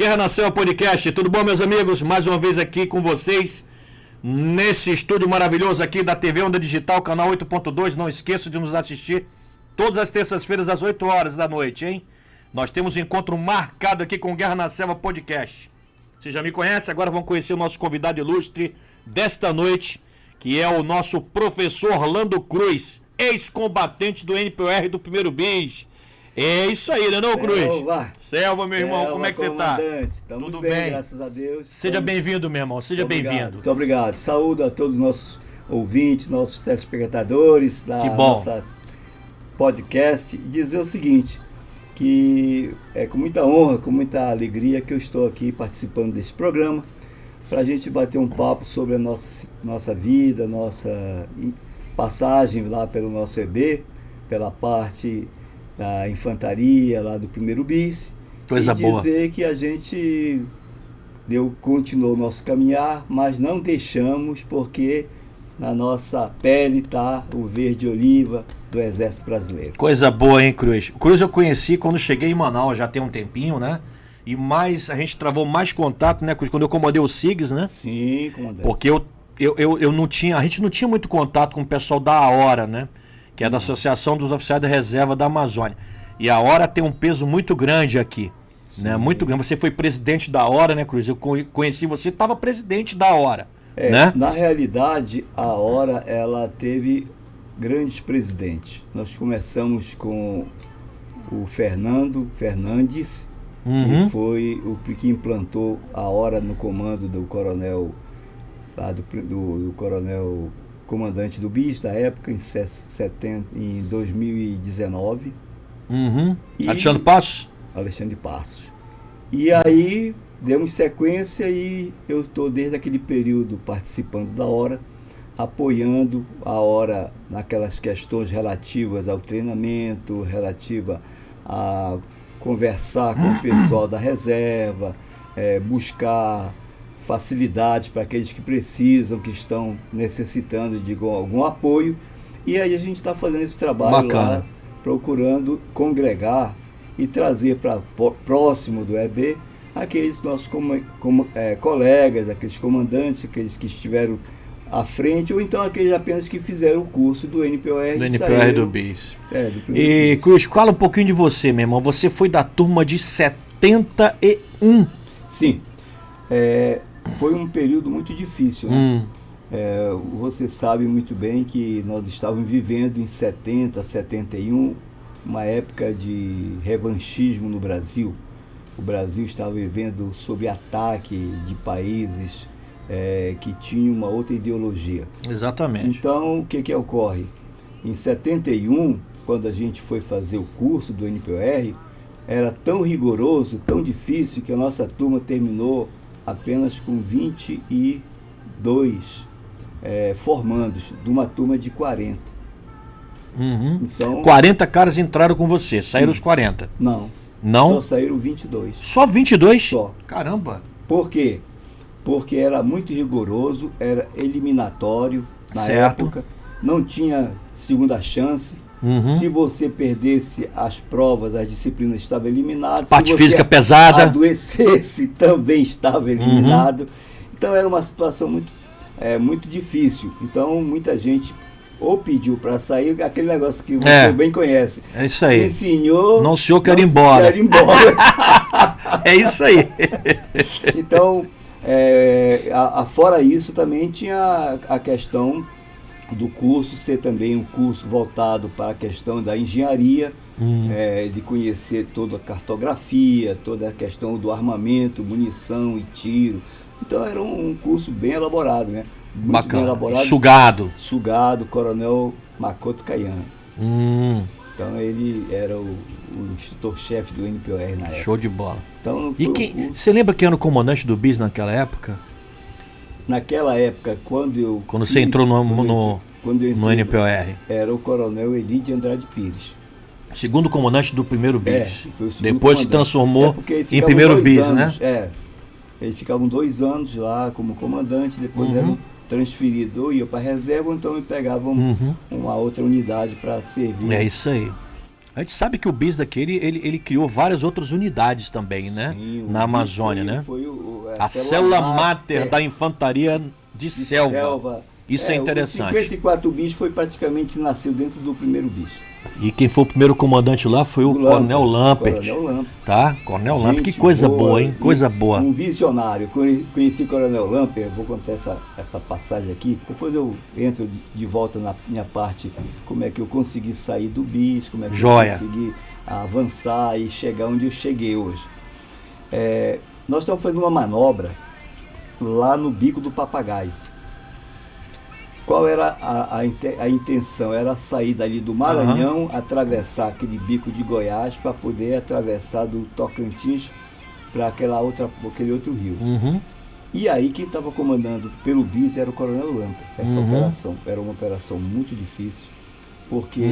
Guerra na Selva Podcast, tudo bom, meus amigos? Mais uma vez aqui com vocês, nesse estúdio maravilhoso aqui da TV Onda Digital, canal 8.2. Não esqueça de nos assistir todas as terças-feiras às 8 horas da noite, hein? Nós temos um encontro marcado aqui com Guerra na Selva Podcast. Vocês já me conhecem, agora vão conhecer o nosso convidado ilustre desta noite, que é o nosso professor Orlando Cruz, ex-combatente do NPR do Primeiro Bis. É isso aí, né não, Cruz? Selva, meu irmão, como é que você tá? Tudo bem, graças a Deus. Seja bem-vindo, meu irmão, seja bem-vindo. Muito obrigado. Saúdo a todos os nossos ouvintes, nossos telespectadores da nossa podcast. E dizer o seguinte, que é com muita honra, com muita alegria que eu estou aqui participando desse programa, para a gente bater um papo sobre a nossa vida, nossa passagem lá pelo nosso EB, pela parte da infantaria lá do Primeiro Bis. Coisa boa. Dizer que a gente continuou o nosso caminhar, mas não deixamos, porque na nossa pele está o verde oliva do Exército Brasileiro. Coisa boa, hein, Cruz? Cruz eu conheci quando cheguei em Manaus, já tem um tempinho, né? E a gente travou mais contato, né, Cruz, quando eu comandei o SIGS, né? Sim, comandante. Porque eu não tinha, a gente não tinha muito contato com o pessoal da AHORA, né? Que é da Associação dos Oficiais da Reserva da Amazônia. E a AHORA tem um peso muito grande aqui, né? Muito grande. Você foi presidente da AHORA, né, Cruz? Eu conheci você, estava presidente da AHORA, né? Na realidade, a AHORA, ela teve grandes presidentes. Nós começamos com o Fernando Fernandes, que foi o que implantou a AHORA no comando do coronel, lá do coronel comandante do BIS da época, em 2019. Alexandre Passos? Alexandre Passos. E aí demos sequência e eu estou desde aquele período participando da AHORA, apoiando a AHORA naquelas questões relativas ao treinamento, relativa a conversar com o pessoal da reserva, buscar facilidade para aqueles que precisam, que estão necessitando de algum apoio. E aí a gente está fazendo esse trabalho lá, procurando congregar e trazer para próximo do EB aqueles nossos colegas, aqueles comandantes, aqueles que estiveram à frente, ou então aqueles apenas que fizeram o curso do NPR. Do NPR do BIS. E Cruz, fala um pouquinho de você, meu irmão. Você foi da turma de 71. Sim. Foi um período muito difícil, né? Você sabe muito bem que nós estávamos vivendo em 70, 71, uma época de revanchismo no Brasil. O Brasil estava vivendo sob ataque de países que tinham uma outra ideologia. Exatamente. Então, o que ocorre? Em 71, quando a gente foi fazer o curso do NPR, era tão rigoroso, tão difícil, que a nossa turma terminou apenas com 22 formandos, de uma turma de 40. Então, 40 caras entraram com você, saíram os 40? Não. Só saíram 22. Só 22? Só. Caramba! Por quê? Porque era muito rigoroso, era eliminatório na época, não tinha segunda chance. Se você perdesse as provas, as disciplinas estavam eliminadas. Parte física pesada. Adoecesse, também estava eliminado. Então era uma situação muito difícil. Então muita gente ou pediu para sair, aquele negócio que você bem conhece. É isso aí. Sim, senhor. Não, senhor, quero ir embora. Quero ir embora. É isso aí. Então, fora isso, também tinha a questão do curso ser também um curso voltado para a questão da engenharia, de conhecer toda a cartografia, toda a questão do armamento, munição e tiro. Então era um curso bem elaborado, né? Muito bacana. Bem elaborado. Sugado, Coronel Makoto Kayama. Então ele era o instrutor-chefe do NPR na época. Show de bola. Então, você lembra quem era o comandante do BIS naquela época? Naquela época, quando você entrou no NPR? Era o coronel Eli de Andrade Pires. Segundo comandante do primeiro BIS. Depois se transformou em primeiro BIS, né? Eles ficavam 2 anos lá como comandante, depois eram transferidos, ou ia para a reserva, ou então pegavam uma outra unidade para servir. É isso aí. A gente sabe que o bis daquele, ele criou várias outras unidades também, né? Sim, Na Amazônia, né? Foi A célula máter da infantaria de selva. Isso é interessante. O 54 bis foi praticamente nasceu dentro do primeiro bis. E quem foi o primeiro comandante lá foi o Coronel Lampert. Coronel Lampert. Tá? Coronel Lampert, que coisa boa, hein? Coisa boa. Um visionário. Conheci o Coronel Lampert, vou contar essa passagem aqui. Depois eu entro de volta na minha parte, como é que eu consegui sair do bis, como é que eu consegui avançar e chegar onde eu cheguei hoje. Nós estamos fazendo uma manobra lá no Bico do Papagaio. Qual era a intenção? Era sair dali do Maranhão, atravessar aquele bico de Goiás para poder atravessar do Tocantins para aquele outro rio. E aí quem estava comandando pelo bis era o Coronel Lampert. Essa operação era uma operação muito difícil, porque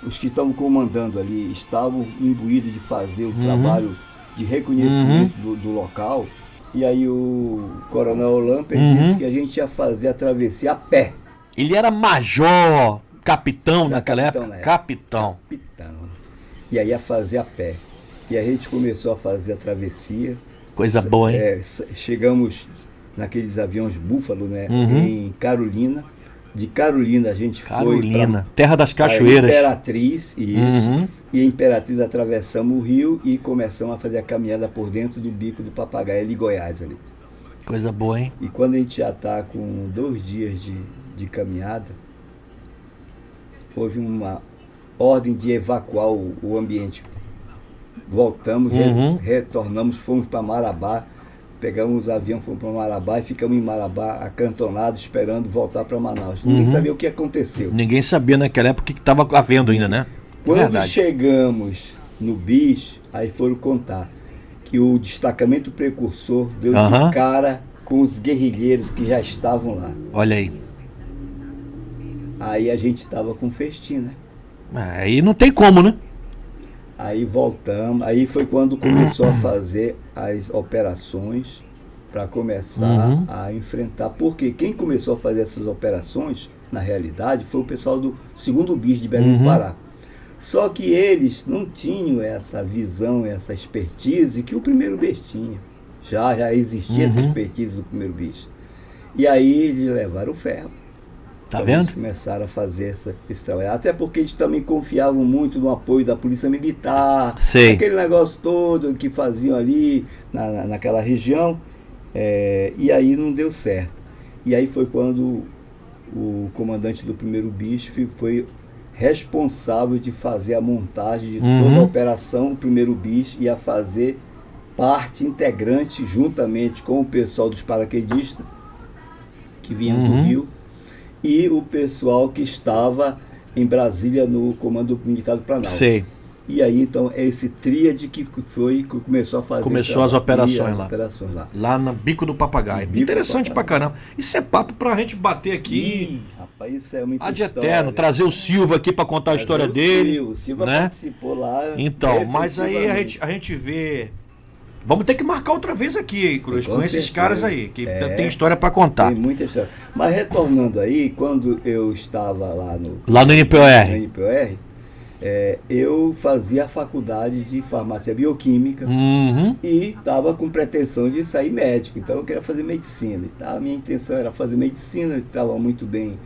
os que estavam comandando ali estavam imbuídos de fazer o trabalho de reconhecimento do local. E aí o Coronel Lampert disse que a gente ia fazer a travessia a pé. Ele era major, capitão naquela época? Capitão. E aí ia fazer a pé. E a gente começou a fazer a travessia. Coisa boa, hein? Chegamos naqueles aviões Búfalo, né? Em Carolina. De Carolina a gente foi para terra das cachoeiras. Imperatriz, isso. E em Imperatriz atravessamos o rio e começamos a fazer a caminhada por dentro do Bico do Papagaio, ali em Goiás. Ali. Coisa boa, hein? E quando a gente já está com 2 dias de caminhada, houve uma ordem de evacuar o ambiente. Voltamos, retornamos, fomos para Marabá. Pegamos o avião, fomos para Marabá e ficamos em Marabá, acantonados, esperando voltar para Manaus. Ninguém sabia o que aconteceu. Ninguém sabia naquela época o que estava havendo ainda, né? Quando chegamos no bis, aí foram contar que o destacamento precursor deu de cara com os guerrilheiros que já estavam lá. Olha aí. Aí a gente estava com festim, né? Aí não tem como, né? Aí voltamos, aí foi quando começou a fazer as operações para começar a enfrentar. Porque quem começou a fazer essas operações, na realidade, foi o pessoal do 2º bis de Belém do Pará. Só que eles não tinham essa visão, essa expertise que o primeiro bis tinha. Já existia essa expertise do primeiro bis. E aí eles levaram o ferro. Tá vendo? Eles começaram a fazer esse trabalho. Até porque eles também confiavam muito no apoio da Polícia Militar. Sei. Aquele negócio todo que faziam ali naquela região. E aí não deu certo. E aí foi quando o comandante do primeiro bis foi responsável de fazer a montagem de toda a operação. O primeiro bis ia fazer parte integrante juntamente com o pessoal dos paraquedistas que vinham do Rio. E o pessoal que estava em Brasília no Comando Militar do Planalto. Sei. E aí, então, é esse tríade que começou a fazer. Começou as operações lá. lá. Lá no Bico do Papagaio. Interessante pra caramba. Isso é papo pra gente bater aqui. Rapaz, isso é muito de eterno. Trazer o Silva aqui pra contar a história dele. O Silva né? Participou lá. Então, mas aí a gente vê... Vamos ter que marcar outra vez aqui, Cruz, com esses caras aí, que tem história para contar. Tem muita história. Mas retornando aí, quando eu estava lá no NPOR, eu fazia a faculdade de farmácia bioquímica e estava com pretensão de sair médico. Então eu queria fazer medicina. A minha intenção era fazer medicina, estava muito bem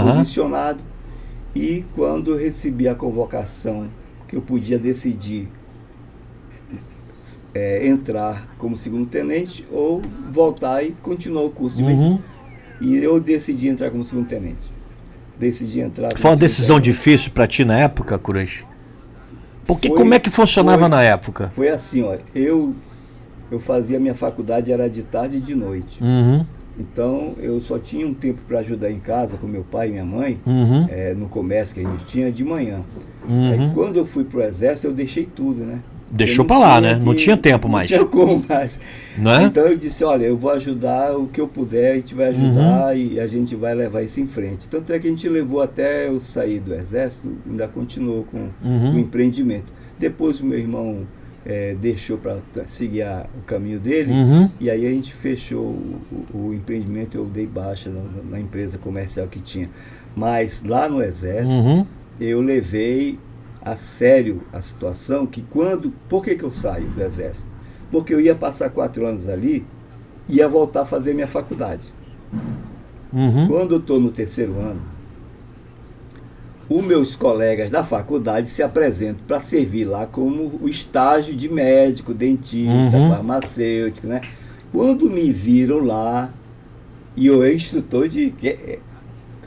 posicionado. E quando eu recebi a convocação que eu podia decidir entrar como 2º tenente ou voltar e continuar o curso de medicina. E eu decidi entrar como 2º tenente. Foi uma decisão difícil para ti na época, Cruz? Porque como é que funcionava na época? Foi assim, ó, eu fazia minha faculdade, era de tarde e de noite. Então eu só tinha um tempo para ajudar em casa com meu pai e minha mãe, no comércio que a gente tinha de manhã. Aí, quando eu fui pro exército, eu deixei tudo, né? Deixou para lá, né? Não tinha tempo mais. Não tinha como mais. Não é? Então eu disse, olha, eu vou ajudar o que eu puder, a gente vai ajudar e a gente vai levar isso em frente. Tanto é que a gente levou até eu sair do exército, ainda continuou com o empreendimento. Depois o meu irmão deixou para seguir o caminho dele, e aí a gente fechou o empreendimento, eu dei baixa na empresa comercial que tinha. Mas lá no exército, eu levei a sério a situação que por que eu saio do Exército? Porque eu ia passar 4 anos ali, ia voltar a fazer minha faculdade. Quando eu estou no 3º ano, os meus colegas da faculdade se apresentam para servir lá como o estágio de médico, dentista, farmacêutico, né? Quando me viram lá, e eu instrutor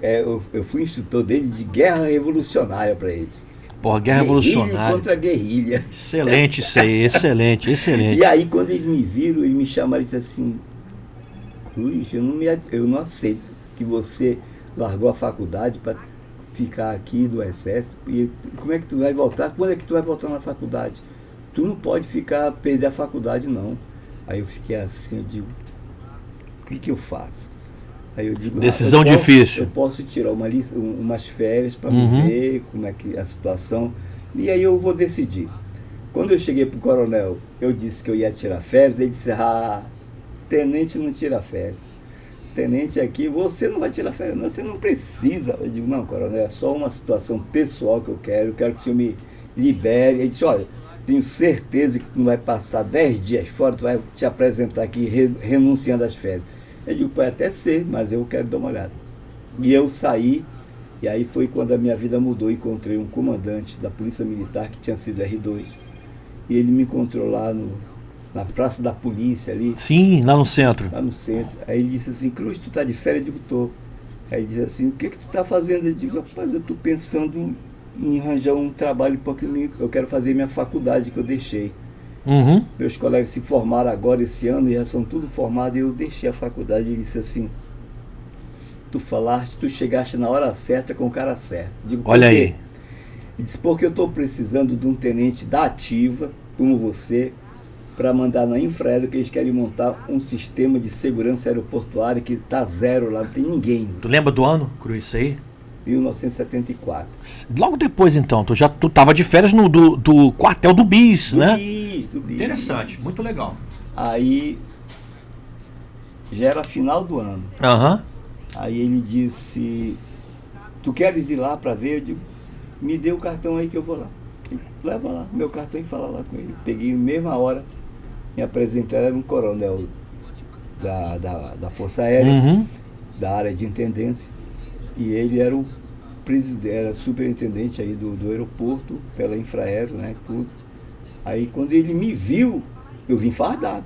eu fui instrutor dele de guerra revolucionária para eles. Porra, guerra revolucionária. Contra a guerrilha. Excelente isso aí, excelente, excelente. E aí, quando eles me viram, eles me chamaram e disseram assim: Cruz, eu não aceito que você largou a faculdade para ficar aqui do Exército. E como é que tu vai voltar? Quando é que tu vai voltar na faculdade? Tu não pode perder a faculdade, não. Aí eu fiquei assim, eu digo, o que eu faço? Aí eu digo, decisão difícil. Eu posso tirar umas férias para me ver como é que a situação. E aí eu vou decidir. Quando eu cheguei pro coronel, eu disse que eu ia tirar férias, ele disse, tenente não tira férias. Tenente aqui, você não vai tirar férias, não, você não precisa. Eu digo, não, coronel, é só uma situação pessoal que eu quero que o senhor me libere. Ele disse, olha, tenho certeza que tu não vai passar 10 dias fora, tu vai te apresentar aqui renunciando às férias. Eu digo, pode até ser, mas eu quero dar uma olhada. E eu saí, e aí foi quando a minha vida mudou. Encontrei um comandante da Polícia Militar, que tinha sido R2, e ele me encontrou lá na Praça da Polícia ali. Sim, lá no centro. Lá no centro. Aí ele disse assim, Cruz, tu tá de férias? Eu digo, tô. Aí ele disse assim, o que tu tá fazendo? Eu digo, rapaz, eu tô pensando em arranjar um trabalho, porque eu quero fazer minha faculdade que eu deixei. Meus colegas se formaram agora esse ano e já são tudo formados, e eu deixei a faculdade. Ele disse assim, tu chegaste na hora certa com o cara certo. Digo, olha aí. Ele disse, porque eu estou precisando de um tenente da ativa, como você, para mandar na Infraero, que eles querem montar um sistema de segurança aeroportuária que está zero lá, não tem ninguém. Tu lembra do ano, Cruz, isso aí? 1974. Logo depois, então, tu tava de férias do quartel do BIS, né? Do BIS. Interessante, muito legal. Aí, já era final do ano. Aí ele disse, tu queres ir lá para ver? Eu digo, me dê o cartão aí que eu vou lá. Ele, leva lá meu cartão e fala lá com ele. Peguei na mesma hora, me apresentei, era um coronel da Força Aérea, da área de intendência. E ele era o presidente, era superintendente aí do aeroporto, pela Infraero, né, tudo. Aí quando ele me viu, eu vim fardado.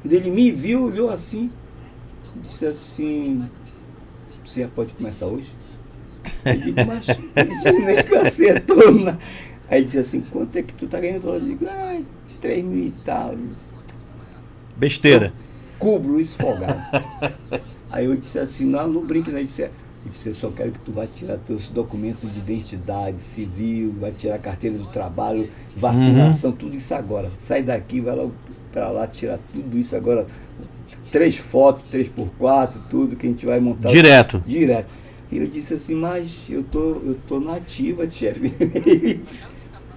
Quando ele me viu, olhou assim, disse assim, você já pode começar hoje? Eu digo, mas ele nem que acertou. Aí ele disse assim, quanto é que tu tá ganhando? Eu digo, 3 mil e tal. Disse, besteira. Cubro isso folgado. Aí eu disse assim, não brinque, né? Ele disse, eu só quero que tu vá tirar teus documentos de identidade civil, vai tirar carteira do trabalho, vacinação, tudo isso agora. Sai daqui, vai lá para lá, tirar tudo isso agora. 3 fotos, 3x4, tudo que a gente vai montar. Direto. E eu disse assim, mas eu tô na ativa, chefe. Ele disse,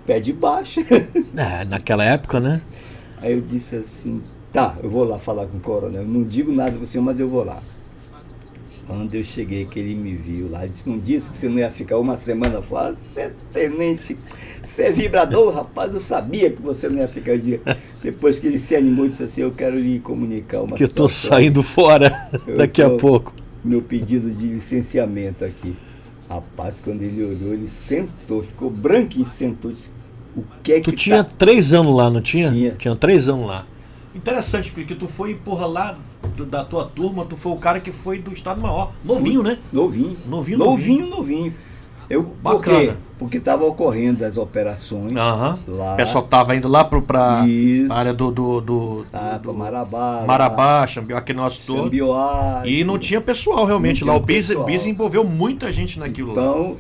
pé de baixa. Naquela época, né? Aí eu disse assim, tá, eu vou lá falar com o coronel. Não digo nada para o senhor, mas eu vou lá. Quando eu cheguei, que ele me viu lá, ele disse, não disse que você não ia ficar uma semana fora? Você é tenente, você é vibrador, rapaz, eu sabia que você não ia ficar um dia. Depois que ele se animou, disse assim, eu quero lhe comunicar uma que situação. Eu tô saindo fora daqui a pouco. Meu pedido de licenciamento aqui. Rapaz, quando ele olhou, ele sentou, ficou branco e sentou, disse, o que é que tu tinha 3 anos lá, não tinha? Tinha 3 anos lá. Interessante, porque tu foi, porra, lá da tua turma, tu foi o cara que foi do Estado-Maior. Novinho, né? Novinho. Por quê? Porque estava ocorrendo as operações lá. O pessoal tava indo lá pra área do Marabá, Xambioá, aquele nosso todo. Xambioá, e não tinha pessoal realmente lá. O BIS envolveu muita gente naquilo lá. Então,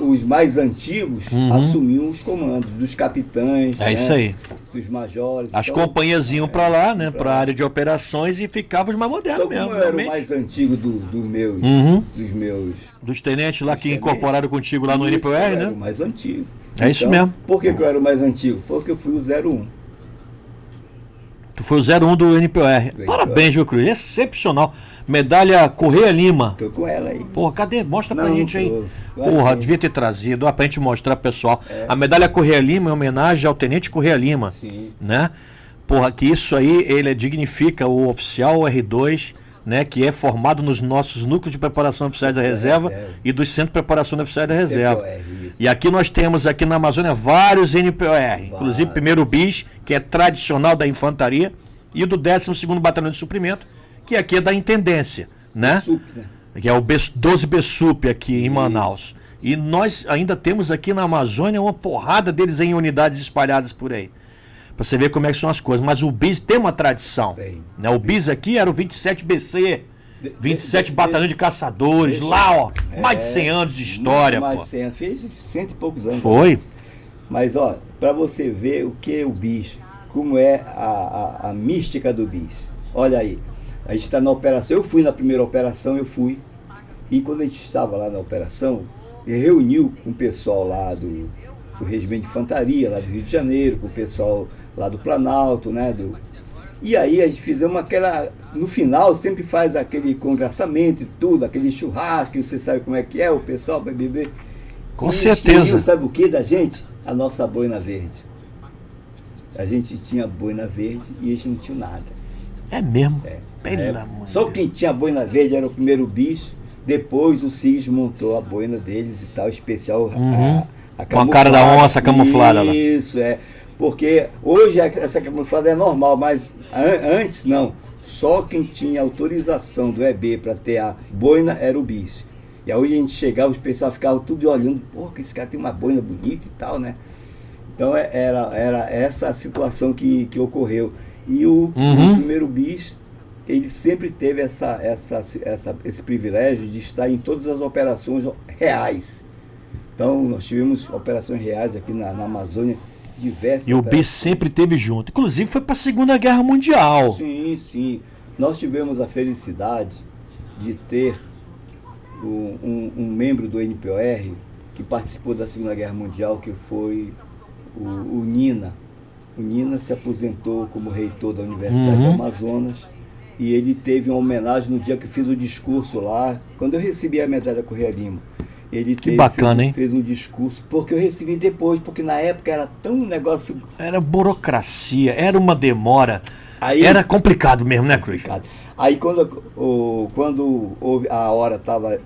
os mais antigos assumiam os comandos dos capitães. É isso aí. Dos majores. As companhias iam pra lá, né? Pra área de operações e ficavam os mais modernos mesmo. Como eu era o mais antigo dos meus. Dos tenentes lá que incorporaram contigo lá no NPR, né? Eu era o mais antigo. É isso mesmo. Por que eu era o mais antigo? Porque eu fui o 01. Tu foi o 01 do NPOR. Do Parabéns, viu, Cruz? Excepcional. Medalha Correia Lima. Tô com ela aí. Porra, cadê? Mostra pra Não, gente aí. trouxe. Porra, devia ter trazido. Ó, pra gente mostrar, pessoal. A medalha Correia Lima é homenagem ao Tenente Correia Lima. Sim. Né? Porra, que isso aí, ele dignifica o oficial R2, né? Que é formado nos nossos núcleos de preparação oficiais da reserva e dos centros de preparação de oficiais da reserva. CPOR, isso. E aqui nós temos aqui na Amazônia vários NPOR, inclusive primeiro BIS, que é tradicional da infantaria, e do 12º Batalhão de Suprimento, que aqui é da Intendência, né? Sup, né? Que é o 12 BSUP aqui em Manaus. E nós ainda temos aqui na Amazônia uma porrada deles em unidades espalhadas por aí. Pra você ver como é que são as coisas. Mas o BIS tem uma tradição. Tem. Né? O BIS aqui era o 27 BC, 27 Batalhão de Caçadores, lá, ó, mais de 100 anos de história, Mais pô. de 100 anos, fez 100 e poucos anos. Foi. Mas, ó, para você ver o que é o BIS, como é a mística do BIS. Olha aí, a gente está na operação, eu fui na primeira operação, e quando a gente estava lá na operação, ele reuniu com o pessoal lá do Regimento de Infantaria, lá do Rio de Janeiro, com o pessoal lá do Planalto, né, e aí a gente fizemos no final sempre faz aquele congraçamento e tudo, aquele churrasco, você sabe como é que é, o pessoal vai beber. Com Eles certeza. queriam, sabe o que da gente? A nossa boina verde. A gente tinha boina verde e eles não tinham nada. É mesmo. Pelo É. amor de Só Deus. quem tinha boina verde era o primeiro BIS, depois o CIS montou a boina deles e tal, especial. Com a cara da onça camuflada lá. Isso, é. Porque hoje essa camuflada é normal, mas antes não. Só quem tinha autorização do EB para ter a boina era o BIS. E aí a gente chegava, os pessoal ficavam tudo olhando, pô, que esse cara tem uma boina bonita e tal, né? Então era essa a situação que ocorreu. E o primeiro BIS, ele sempre teve esse privilégio de estar em todas as operações reais. Então nós tivemos operações reais aqui na Amazônia, diversas. E o BIS sempre esteve junto. Inclusive foi para a Segunda Guerra Mundial. Sim, sim. Nós tivemos a felicidade de ter um membro do NPOR que participou da Segunda Guerra Mundial, que foi o Nina. O Nina se aposentou como reitor da Universidade do Amazonas e ele teve uma homenagem no dia que eu fiz o discurso lá, quando eu recebi a medalha Correia Lima. Ele fez um discurso, porque eu recebi depois, porque na época era tão um negócio... Era burocracia, era uma demora. Aí, era complicado mesmo, né, Cruz? Aí quando a hora estava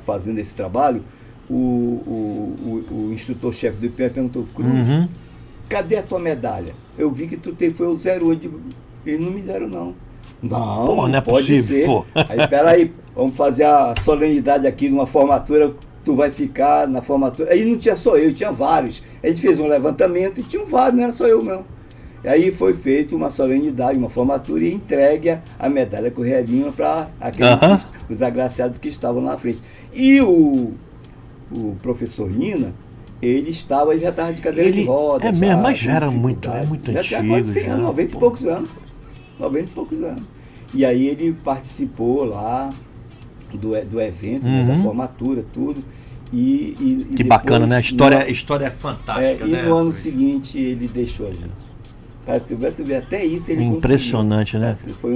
fazendo esse trabalho, o instrutor-chefe do IPE perguntou, Cruz, cadê a tua medalha? Eu vi que tu foi o 08. Eles não me deram, não. Não, não é pode possível, ser. pô. Aí, peraí, vamos fazer a solenidade aqui de uma formatura, tu vai ficar na formatura. Aí não tinha só eu, tinha vários. A gente fez um levantamento e tinha vários, não era só eu, não. E aí foi feita uma solenidade, uma formatura e entregue a medalha Correia Lima para os agraciados que estavam na frente. E o professor Nina, ele já estava de cadeira de rodas. Mesmo, mas já era muito antigo. Já tinha quase 100 anos, 90 e poucos anos. 90 e poucos anos. E aí ele participou lá do evento, da formatura, tudo. E que depois, bacana, né? A história é fantástica, e né? no ano seguinte ele deixou a gente. Tu vê, até isso ele impressionante, conseguiu. Né? Foi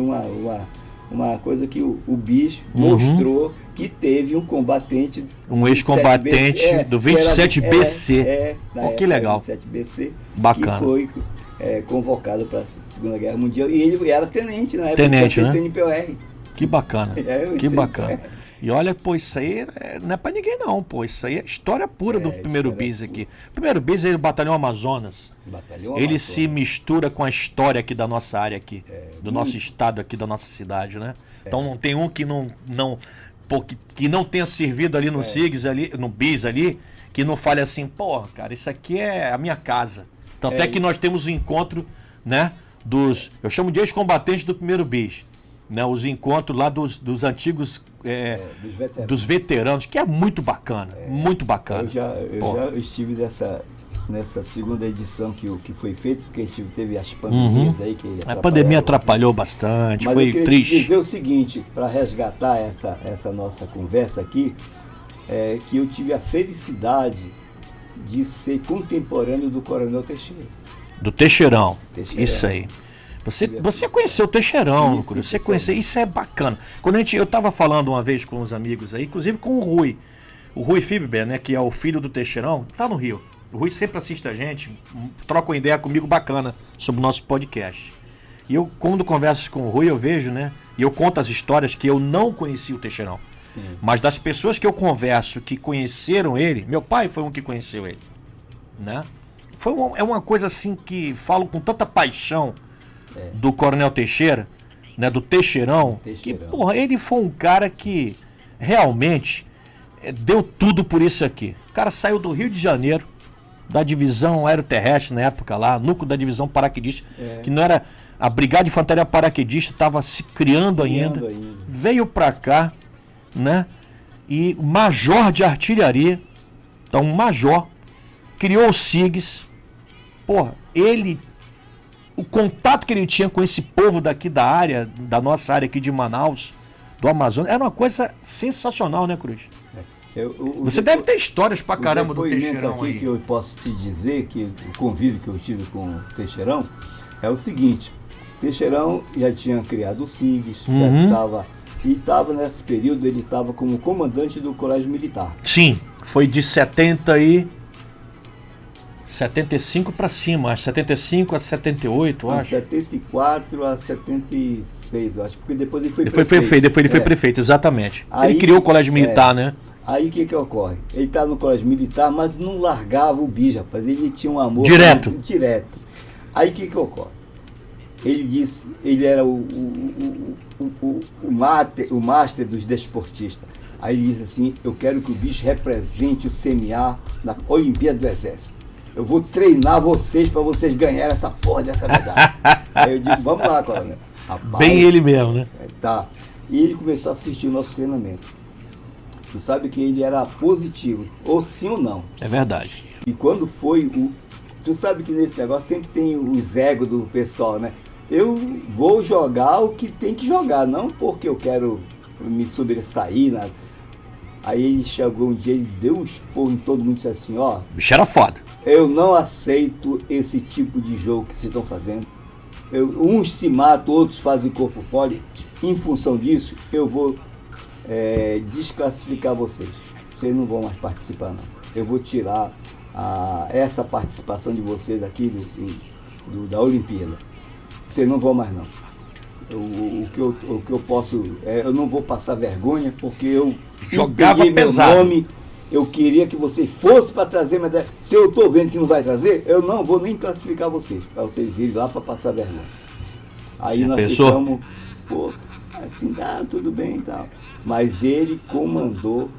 uma coisa que o bicho mostrou que teve um combatente. Um ex-combatente do 27BC. Que legal. 27BC. Bacana. Que foi convocado para a Segunda Guerra Mundial. E ele era tenente na época. Tenente, né? NPOR. Que bacana. Que bacana. E olha, pô, isso aí não é pra ninguém não, pô. Isso aí é história pura do primeiro BIS aqui. O primeiro BIS é o Batalhão Amazonas. Ele se mistura com a história aqui da nossa área aqui. Do nosso estado aqui, da nossa cidade, né? Então não tem um que que não tenha servido ali no SIGS, ali, no BIS ali, que não fale assim, pô, cara, isso aqui é a minha casa. Tanto é que nós temos o encontro, né, eu chamo de ex-combatentes do primeiro BIS. Né, os encontros lá dos antigos dos veteranos, que é muito bacana, muito bacana. Eu já estive nessa segunda edição que foi feita, porque a gente teve as pandemias aí que a pandemia atrapalhou bastante, mas foi eu triste. Te dizer o seguinte, para resgatar essa nossa conversa aqui, que eu tive a felicidade de ser contemporâneo do Coronel Teixeira. Do Teixeirão. Isso aí. Você conheceu o Teixeirão, Conheci, Cruz. Você pessoal. conheceu, isso é bacana. Eu tava falando uma vez com uns amigos aí, inclusive com o Rui. O Rui Fibber, né, que é o filho do Teixeirão, tá no Rio. O Rui sempre assiste a gente, troca uma ideia comigo bacana sobre o nosso podcast. E eu, quando converso com o Rui, eu vejo, né, e eu conto as histórias que eu não conheci o Teixeirão. Sim. Mas das pessoas que eu converso que conheceram ele, meu pai foi um que conheceu ele, né? É uma coisa assim que falo com tanta paixão do Coronel Teixeira, né, do Teixeirão, que, porra, ele foi um cara que realmente deu tudo por isso aqui. O cara saiu do Rio de Janeiro, da divisão aeroterrestre na época lá, núcleo da divisão paraquedista, que não era... A Brigada de Infantaria Paraquedista estava se criando ainda. Veio pra cá, né, e major de artilharia, então um major, criou o SIGs. Porra, o contato que ele tinha com esse povo daqui da área, da nossa área aqui de Manaus, do Amazonas, era uma coisa sensacional, né, Cruz? Você deve ter histórias pra caramba do Teixeirão aqui aí. que eu posso te dizer, que o convívio que eu tive com o Teixeirão, é o seguinte: Teixeirão já tinha criado o SIGs, e estava nesse período, ele estava como comandante do Colégio Militar. Sim, foi de 75 para cima, 75 a 78, eu acho. 74 a 76, eu acho, porque depois ele foi prefeito. Ele foi prefeito, exatamente. Aí, ele criou o Colégio Militar, né? Aí o que ocorre? Ele estava no Colégio Militar, mas não largava o bicho, rapaz. Ele tinha um amor... Direto. Aí o que ocorre? Ele disse, ele era o master dos desportistas. Aí ele disse assim: eu quero que o bicho represente o CMA na Olimpíada do Exército. Eu vou treinar vocês para vocês ganharem essa porra dessa medalha. Aí eu digo: vamos lá, coronel. Rapaz, bem ele mesmo, né? Tá. E ele começou a assistir o nosso treinamento. Tu sabe que ele era positivo, ou sim ou não. É verdade. E quando foi tu sabe que nesse negócio sempre tem os egos do pessoal, né? Eu vou jogar o que tem que jogar, não porque eu quero me sobressair, nada. Aí ele chegou um dia, ele deu um esporro em todo mundo e disse assim: ó, o bicho era foda. Eu não aceito esse tipo de jogo que vocês estão fazendo. Uns se matam, outros fazem corpo mole. Em função disso, eu vou desclassificar vocês. Vocês não vão mais participar, não. Eu vou tirar essa participação de vocês aqui da Olimpíada. Vocês não vão mais, não. O que eu posso... eu não vou passar vergonha, porque eu jogava pesado. Meu nome, eu queria que vocês fossem para trazer, mas se eu estou vendo que não vai trazer, eu não vou nem classificar vocês, para vocês irem lá para passar vergonha. Aí nós ficamos, assim, tudo bem e tal. Mas ele comandou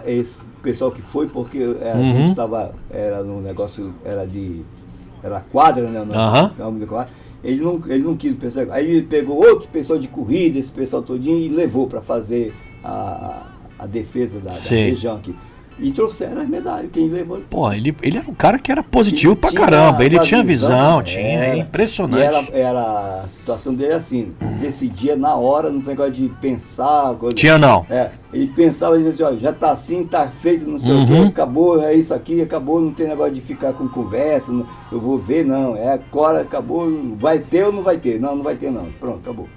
esse pessoal que foi, porque a gente estava, era no negócio, era quadra, né? Ele não quis o pessoal. Aí ele pegou outro pessoal de corrida, esse pessoal todinho, e levou para fazer a defesa da região aqui. E trouxeram as medalhas. Quem levou? Ele era um cara que era positivo pra caramba. Ele tinha visão, é impressionante. E era a situação dele assim: decidia na hora, não tem negócio de pensar. Tinha não. Ele pensava e dizia assim: ó, já tá assim, tá feito, não sei o quê, acabou, é isso aqui, acabou, não tem negócio de ficar com conversa, eu vou ver, não. Agora acabou, vai ter ou não vai ter? Não, não vai ter, não. Pronto, acabou.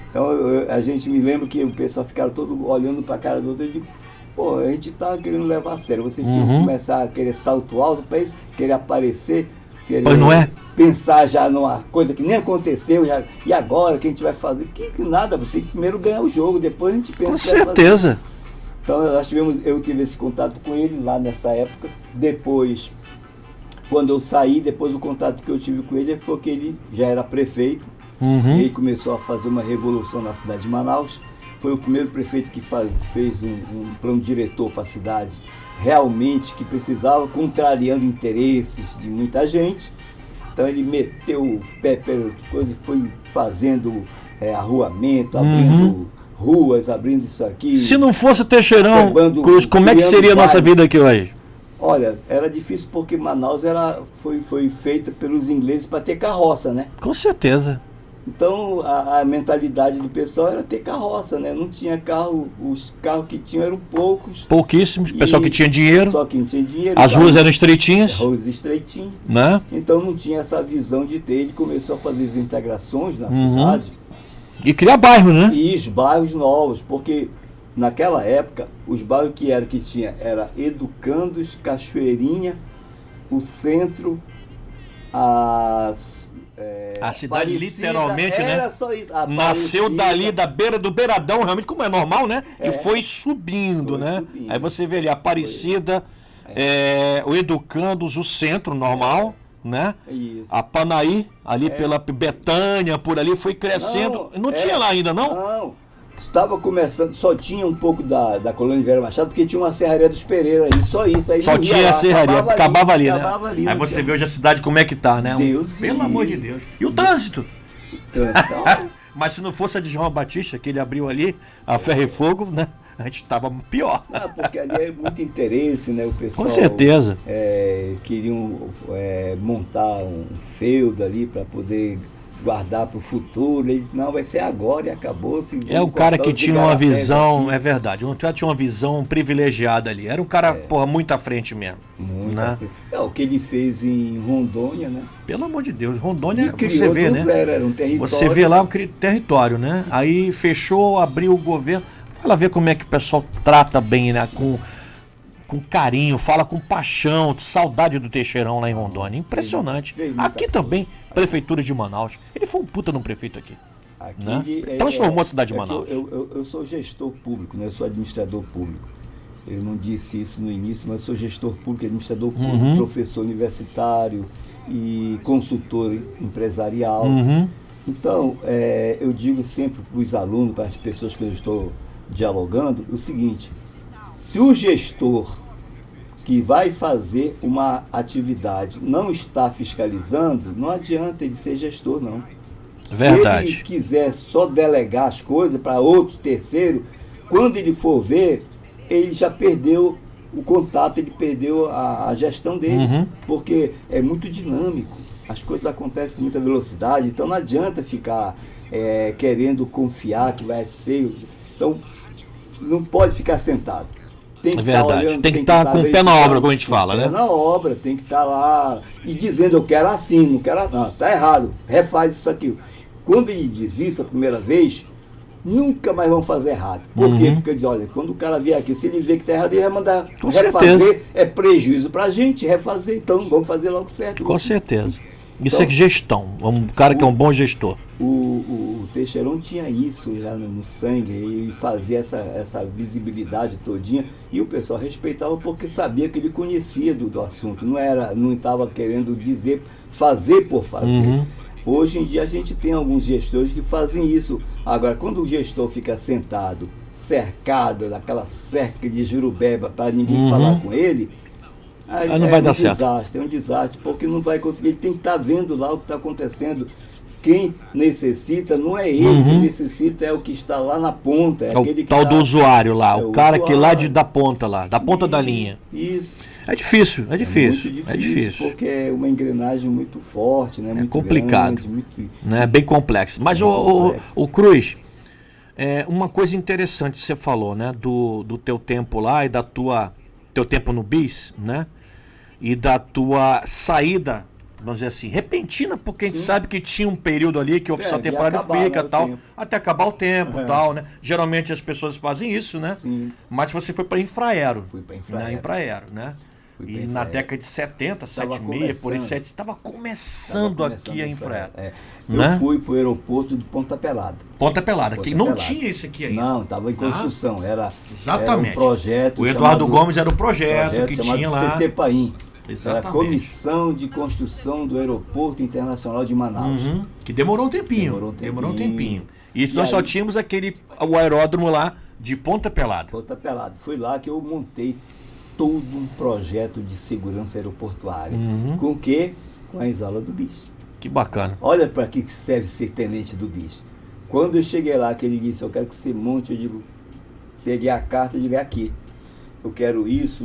Então a gente me lembra que o pessoal ficava todo olhando pra cara do outro e digo: pô, a gente tá querendo levar a sério. Você tinha que começar a querer salto alto para isso, querer aparecer, querer pensar já numa coisa que nem aconteceu, e agora que a gente vai fazer? Que nada, tem que primeiro ganhar o jogo, depois a gente pensa. Com certeza. Então eu tive esse contato com ele lá nessa época. Depois, quando eu saí, depois o contato que eu tive com ele foi que ele já era prefeito. Ele começou a fazer uma revolução na cidade de Manaus. Foi o primeiro prefeito que fez um plano diretor para a cidade, realmente que precisava, contrariando interesses de muita gente. Então ele meteu o pé pela coisa e foi fazendo arruamento, abrindo ruas, abrindo isso aqui. Se não fosse o Teixeirão, Cruz, como é que seria a nossa vida aqui hoje? Olha, era difícil porque Manaus foi feita pelos ingleses para ter carroça, né? Com certeza. Então a mentalidade do pessoal era ter carroça, né? Não tinha carro, os carros que tinham eram poucos. Pouquíssimos, pessoal que tinha dinheiro. Só quem tinha dinheiro. As ruas eram estreitinhas. Ruas estreitinhas. Né? Então não tinha essa visão de ter. Ele começou a fazer as integrações na cidade. E criar bairros, né? E os bairros novos, porque naquela época os bairros que tinha era Educandos, Cachoeirinha, o centro, a cidade Aparecida, literalmente, era né? só isso. Nasceu Aparecida. dali da beira do beiradão, realmente, como é normal, né? E É. foi subindo, Foi né? subindo. Aí você vê ali, Aparecida, o Educandos, o centro normal, né? Isso. A Panaí, ali pela Betânia, por ali, foi crescendo. Não tinha lá ainda, não? Não. Estava começando, só tinha um pouco da colônia Vera Machado, porque tinha uma serraria dos Pereira ali, só isso. Aí Só não ia tinha lá, a serraria, acabava ali, né? acabava ali, Aí não você tinha- vê hoje a cidade como é que tá, né? Deus Pelo me amor de livre. Deus. E o trânsito? Então, Mas se não fosse a de João Batista, que ele abriu ali, a Ferro e Fogo, né? A gente tava pior. porque ali é muito interesse, né? O pessoal Com certeza. queriam montar um feudo ali para poder guardar para o futuro. Ele disse, não, vai ser agora e acabou-se. É o cara que tinha uma visão, é verdade, um cara tinha uma visão privilegiada ali. Era um cara, porra, muito à frente mesmo. Muito né? o que ele fez em Rondônia, né? Pelo amor de Deus, Rondônia, Ele criou você vê, do né? zero, era um território. Você vê lá um território, né? Aí fechou, abriu o governo. Vai lá ver como é que o pessoal trata bem, né? Com carinho, fala com paixão, de saudade do Teixeirão lá em Rondônia. Impressionante. Veio muita Aqui também, Prefeitura de Manaus. Ele foi um puta num prefeito aqui. Aqui Né? ele Transformou a cidade de que Manaus. Eu sou gestor público, né? Eu sou administrador público. Eu não disse isso no início, mas eu sou gestor público, administrador público, professor universitário e consultor empresarial. Então, eu digo sempre para os alunos, para as pessoas que eu estou dialogando, o seguinte: se o gestor que vai fazer uma atividade não está fiscalizando, não adianta ele ser gestor, não. Verdade. Se ele quiser só delegar as coisas para outro terceiro, quando ele for ver, ele já perdeu o contato, ele perdeu a gestão dele, porque é muito dinâmico, as coisas acontecem com muita velocidade, então não adianta ficar querendo confiar que vai ser. Então, não pode ficar sentado. Tem que estar olhando, tem que estar com o pé na obra, como a gente fala, né? Pé na obra, tem que estar lá e dizendo, eu quero assim, não quero assim. Não, tá errado, refaz isso aqui. Quando ele diz isso a primeira vez, nunca mais vão fazer errado. Por quê? Porque ele diz, olha, quando o cara vier aqui, se ele vê que tá errado, ele vai mandar Com refazer. certeza. É prejuízo pra gente refazer, então vamos fazer logo certo. Com certeza. Isso Então, é gestão. Um cara que é um bom gestor. O Teixeirão tinha isso já no sangue e fazia essa visibilidade todinha, e o pessoal respeitava porque sabia que ele conhecia do assunto, não estava querendo fazer por fazer. Hoje em dia a gente tem alguns gestores que fazem isso. Agora, quando o gestor fica sentado, cercado daquela cerca de jurubeba para ninguém falar com ele, aí não vai dar certo. É um desastre, porque não vai conseguir. Ele tem que estar vendo lá o que está acontecendo. Quem necessita não é ele, quem necessita é o que está lá na ponta. É aquele o que tal do usuário lá, é o o cara que lá usuário. da ponta lá, da ponta da linha. Isso. É difícil, é difícil, Muito é difícil. porque é uma engrenagem muito forte, né? Muito complicado. grande, muito... Né? Bem complexo. Mas, o Cruz, uma coisa interessante que você falou, né? Do teu tempo lá e teu tempo no BIS, né? E da tua saída, vamos dizer assim, repentina, porque a gente sabe que tinha um período ali que o oficial ia temporário acabar, fica né, o tal, tempo. até acabar o tempo tal, né? Geralmente as pessoas fazem isso, né? Sim. Mas você foi para Infraero. Fui pra Né? Infraero, né? Fui pra E na Infraero. década de 70, Tava 76, por aí, começando. estava começando aqui a Infraero. Eu Né? fui para o aeroporto de Ponta Pelada. Ponta Pelada, que não Pelada. tinha isso aqui ainda. Não, estava em construção. Era Exatamente. um projeto. O Eduardo chamado- Gomes era o projeto que chamado tinha lá. CCPAIM. Era a Exatamente. Comissão de Construção do Aeroporto Internacional de Manaus. Que demorou um tempinho. Demorou um tempinho. E nós só tínhamos o aeródromo lá de Ponta Pelada. Ponta Pelada. Foi lá que eu montei todo um projeto de segurança aeroportuária. Com o quê? Com as aulas do BIS. Que bacana. Olha para que serve ser tenente do BIS. Quando eu cheguei lá, que ele disse, eu quero que você monte, eu digo, peguei a carta e digo, é aqui. Eu quero isso,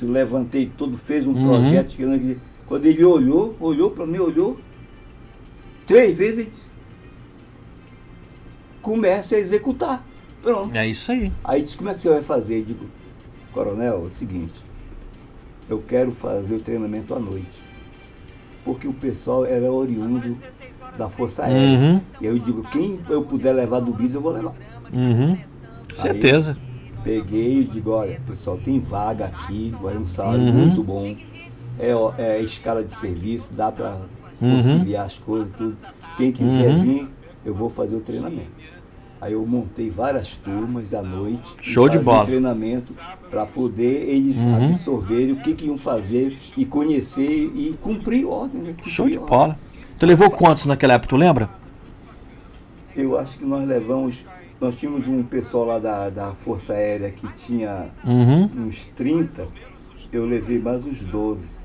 levantei tudo, fez um projeto. Quando ele olhou para mim, 3 vezes a gente começa a executar. Pronto. É isso aí. Aí diz, como é que você vai fazer? Eu digo, coronel, é o seguinte, eu quero fazer o treinamento à noite. Porque o pessoal era oriundo da Força Aérea. Uhum. E aí eu digo, quem eu puder levar do BIS, eu vou levar. Uhum. Certeza. Peguei e digo, olha, pessoal, tem vaga aqui, vai um salário Uhum. muito bom. É escala de serviço, dá para conciliar as coisas, tudo. Quem quiser vir, eu vou fazer o treinamento. Aí eu montei várias turmas à noite. Show de bola. Um treinamento para poder eles absorverem o que iam fazer e conhecer e cumprir ordem. Né? Cumprir Show de ordem. bola. Tu levou quantos naquela época, tu lembra? Eu acho que nós tínhamos um pessoal lá da Força Aérea que tinha uns 30, eu levei mais uns 12.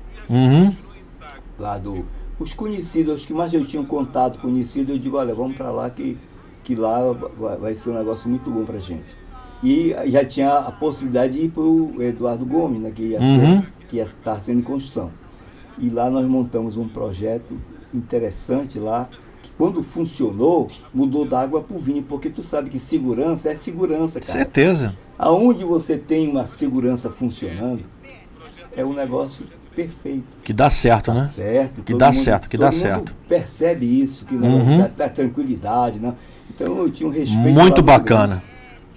Lá os conhecidos, os que mais eu tinha contato conhecido, eu digo, olha, vamos para lá que lá vai ser um negócio muito bom pra gente. E já tinha a possibilidade de ir pro Eduardo Gomes, né, que ia estar sendo em construção. E lá nós montamos um projeto interessante lá, que quando funcionou, mudou da água pro vinho, porque tu sabe que segurança é segurança, cara. Certeza. Aonde você tem uma segurança funcionando, é um negócio perfeito. Que dá certo, né? Certo. Que dá certo, que dá certo. Percebe isso, que não dá tranquilidade, né? Então eu tinha um respeito. Muito bacana.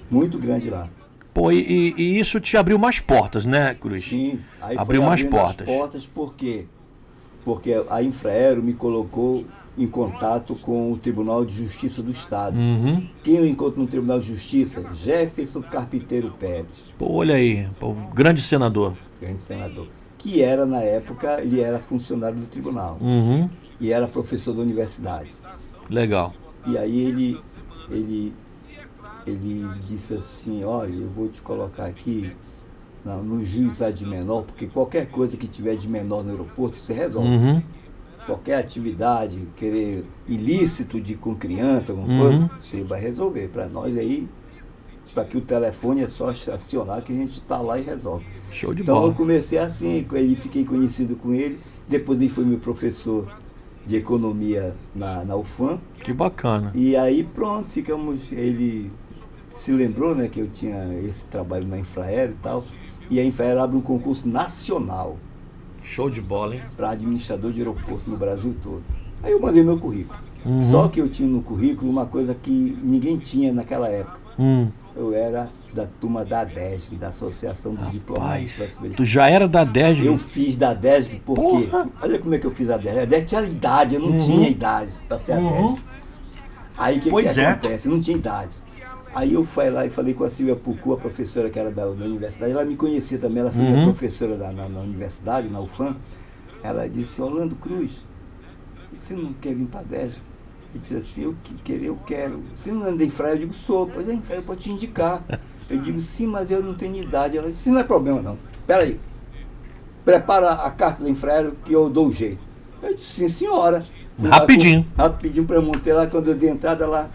Muito grande lá. Pô, e isso te abriu mais portas, né, Cruz? Sim. Aí abriu mais portas. Por quê? Porque a Infraero me colocou em contato com o Tribunal de Justiça do Estado. Quem eu encontro no Tribunal de Justiça? Jefferson Carpinteiro Pérez. Pô, olha aí, pô, grande senador. Grande senador. Que era, na época, ele era funcionário do tribunal. E era professor da universidade. Legal. E aí ele disse assim, olha, eu vou te colocar aqui no juizado de menor, porque qualquer coisa que tiver de menor no aeroporto, você resolve. Qualquer atividade, querer ilícito com criança, alguma coisa, você vai resolver. Para nós aí, para que o telefone é só acionar que a gente está lá e resolve. Show de então bola. Eu comecei assim, aí fiquei conhecido com ele, depois ele foi meu professor de economia na UFAM. Que bacana. E aí pronto, ele se lembrou, né, que eu tinha esse trabalho na Infraero e tal, e a Infraero abre um concurso nacional. Show de bola, hein? Para administrador de aeroporto no Brasil todo. Aí eu mandei meu currículo. Só que eu tinha no currículo uma coisa que ninguém tinha naquela época. Eu era da turma da ADESG, da Associação dos Diplomatas Brasileiros. Tu já era da ADESG? Eu fiz da ADESG porque... Olha como é que eu fiz a ADESG. A ADESG tinha idade, eu não tinha idade para ser ADESG. Aí o que acontece? Eu não tinha idade. Aí eu fui lá e falei com a Silvia Pucu, a professora que era da universidade. Ela me conhecia também, ela foi minha professora na universidade, na UFAM. Ela disse, Orlando Cruz, você não quer vir para a ADESG? Ele disse assim, eu quero. Você não anda em Infraero? Eu digo, sou. Pois é, Infraero pode te indicar. Eu digo, sim, mas eu não tenho idade. Ela disse, não é problema não. Espera aí, prepara a carta da Infraero que eu dou o jeito. Eu disse, sim senhora. Rapidinho. Rapidinho para eu montar lá. Quando eu dei entrada, ela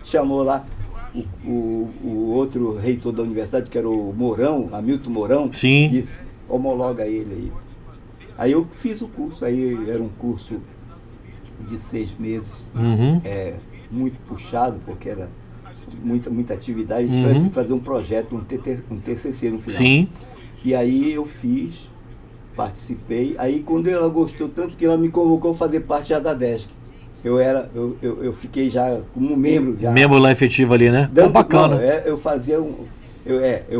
chamou lá o outro reitor da universidade, que era o Mourão, Hamilton Mourão. Sim. Disse, homologa ele aí. Aí eu fiz o curso. Aí era um curso de 6 meses, muito puxado, porque era muita atividade. A gente tinha que fazer um projeto, um TCC no final. Sim. E aí eu fiz, participei. Aí quando ela gostou tanto que ela me convocou a fazer parte já da DESC. Eu fiquei já como membro. Membro lá efetivo ali, né? Pô, bacana. Não, eu